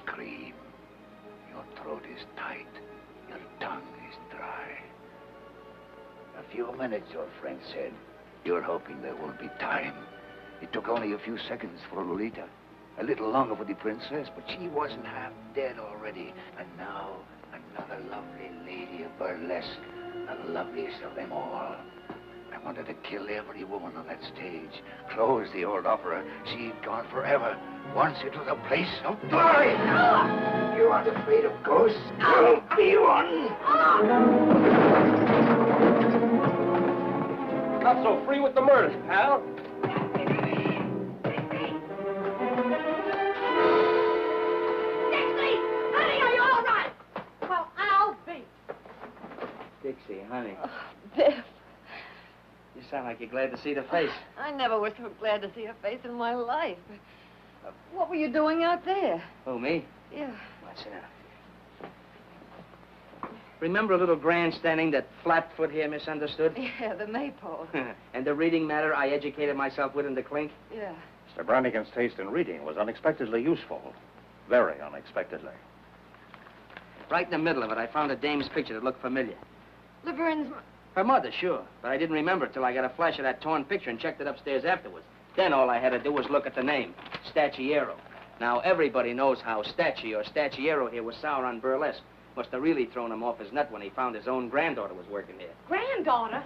Speaker 6: Scream. Your throat is tight. Your tongue is dry. A few minutes, your friend said. You're hoping there won't be time. It took only a few seconds for Lolita. A little longer for the princess, but she wasn't half dead already. And now, another lovely lady of burlesque. The loveliest of them all. I wanted to kill every woman on that stage. Close the old opera. She'd gone forever. Once it was a place of glory. You aren't afraid of ghosts? I'll be one.
Speaker 9: Not so free with the murders, pal.
Speaker 4: Dixie! Honey, are you all right? Well, I'll be.
Speaker 5: Dixie, honey.
Speaker 7: Oh, Biff.
Speaker 5: You sound like you're glad to see the face.
Speaker 7: I never was so glad to see a face in my life. What were you doing out there?
Speaker 5: Who, me?
Speaker 7: Yeah.
Speaker 5: What's it? Remember a little grandstanding that Flatfoot here misunderstood?
Speaker 7: Yeah, the maypole.
Speaker 5: And the reading matter I educated myself with in the clink?
Speaker 7: Yeah.
Speaker 21: Mr. Brannigan's taste in reading was unexpectedly useful. Very unexpectedly.
Speaker 5: Right in the middle of it, I found a dame's picture that looked familiar.
Speaker 7: Laverne's...
Speaker 5: Her mother, sure. But I didn't remember it till I got a flash of that torn picture and checked it upstairs afterwards. Then all I had to do was look at the name, Stacciero. Now, everybody knows how Stacci or Stacciero here was sour on burlesque. Must have really thrown him off his nut when he found his own granddaughter was working here.
Speaker 4: Granddaughter?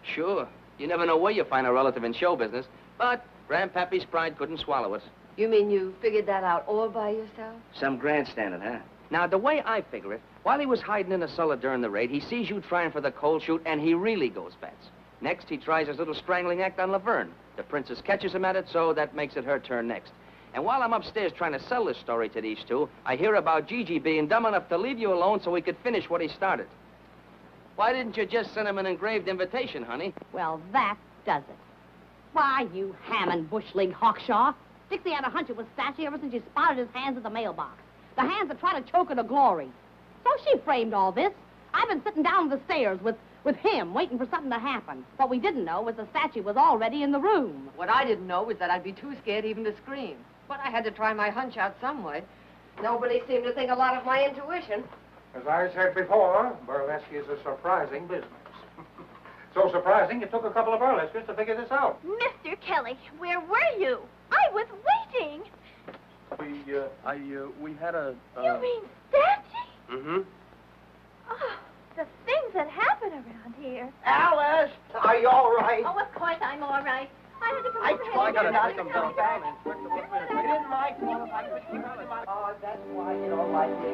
Speaker 5: Sure. You never know where you find a relative in show business. But Grandpappy's pride couldn't swallow it.
Speaker 7: You mean you figured that out all by yourself?
Speaker 5: Some grandstanding, huh? Now, the way I figure it, while he was hiding in the cellar during the raid, he sees you trying for the cold shoot, and he really goes bats. Next, he tries his little strangling act on Laverne. The princess catches him at it, so that makes it her turn next. And while I'm upstairs trying to sell this story to these two, I hear about Gigi being dumb enough to leave you alone so he could finish what he started. Why didn't you just send him an engraved invitation, honey?
Speaker 4: Well, that does it. Why, you ham and bush-leagued Hawkshaw. Dixie had a hunch it was Stacci ever since she spotted his hands at the mailbox. The hands that try to choke her to glory. So she framed all this. I've been sitting down the stairs with him, waiting for something to happen. What we didn't know was the statue was already in the room.
Speaker 7: What I didn't know was that I'd be too scared even to scream. But I had to try my hunch out some way. Nobody seemed to think a lot of my intuition.
Speaker 21: As I said before, burlesque is a surprising business. So surprising, it took a couple of burlesques to figure this out.
Speaker 11: Mr. Kelly, where were you? I was waiting.
Speaker 3: We had a...
Speaker 11: You mean Stanwyck?
Speaker 3: Mm-hmm.
Speaker 11: Oh, the things that happen around here.
Speaker 16: Alice, are you all right?
Speaker 11: Oh, of course I'm all right. I had to come
Speaker 16: I
Speaker 11: over
Speaker 16: told
Speaker 11: here.
Speaker 16: you not to come back. It isn't my fault if I couldn't keep up to my... Oh, that's why you don't like me.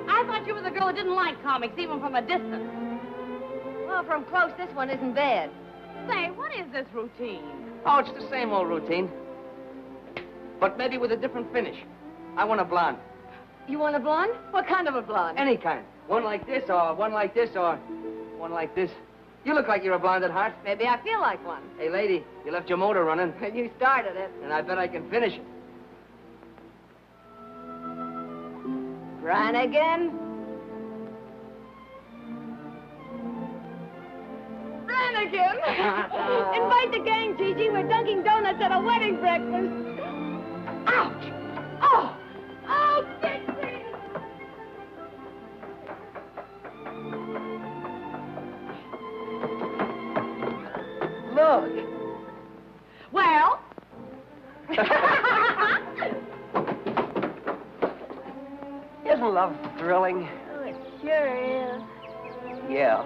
Speaker 4: I thought you were the girl who didn't like comics, even from a distance. Well, from close, this one isn't bad. Say, what is this routine?
Speaker 5: Oh, it's the same old routine. But maybe with a different finish. I want a blonde.
Speaker 7: You want a blonde? What kind of a blonde?
Speaker 5: Any kind. One like this, or one like this, or one like this. You look like you're a blonde at heart.
Speaker 7: Maybe I feel like one.
Speaker 5: Hey, lady, you left your motor running.
Speaker 7: You started it.
Speaker 5: And I bet I can finish it.
Speaker 4: Brannigan? Brannigan! Invite the gang, Gigi. We're dunking donuts at a wedding breakfast. Ouch! Oh! Oh, Dixie!
Speaker 16: Look.
Speaker 4: Well?
Speaker 16: Isn't love thrilling?
Speaker 11: Oh, it sure is.
Speaker 16: Yeah.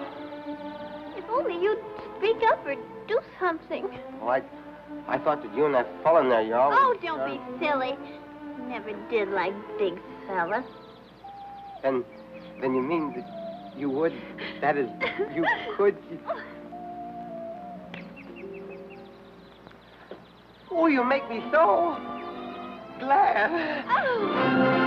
Speaker 11: If only you'd speak up or do something.
Speaker 16: Well, I thought that you and that fella in there, you always...
Speaker 11: Oh, don't be silly. Never did like big fellas.
Speaker 16: Then you mean that you would... That is, you could... Oh, you make me so glad.
Speaker 11: Oh.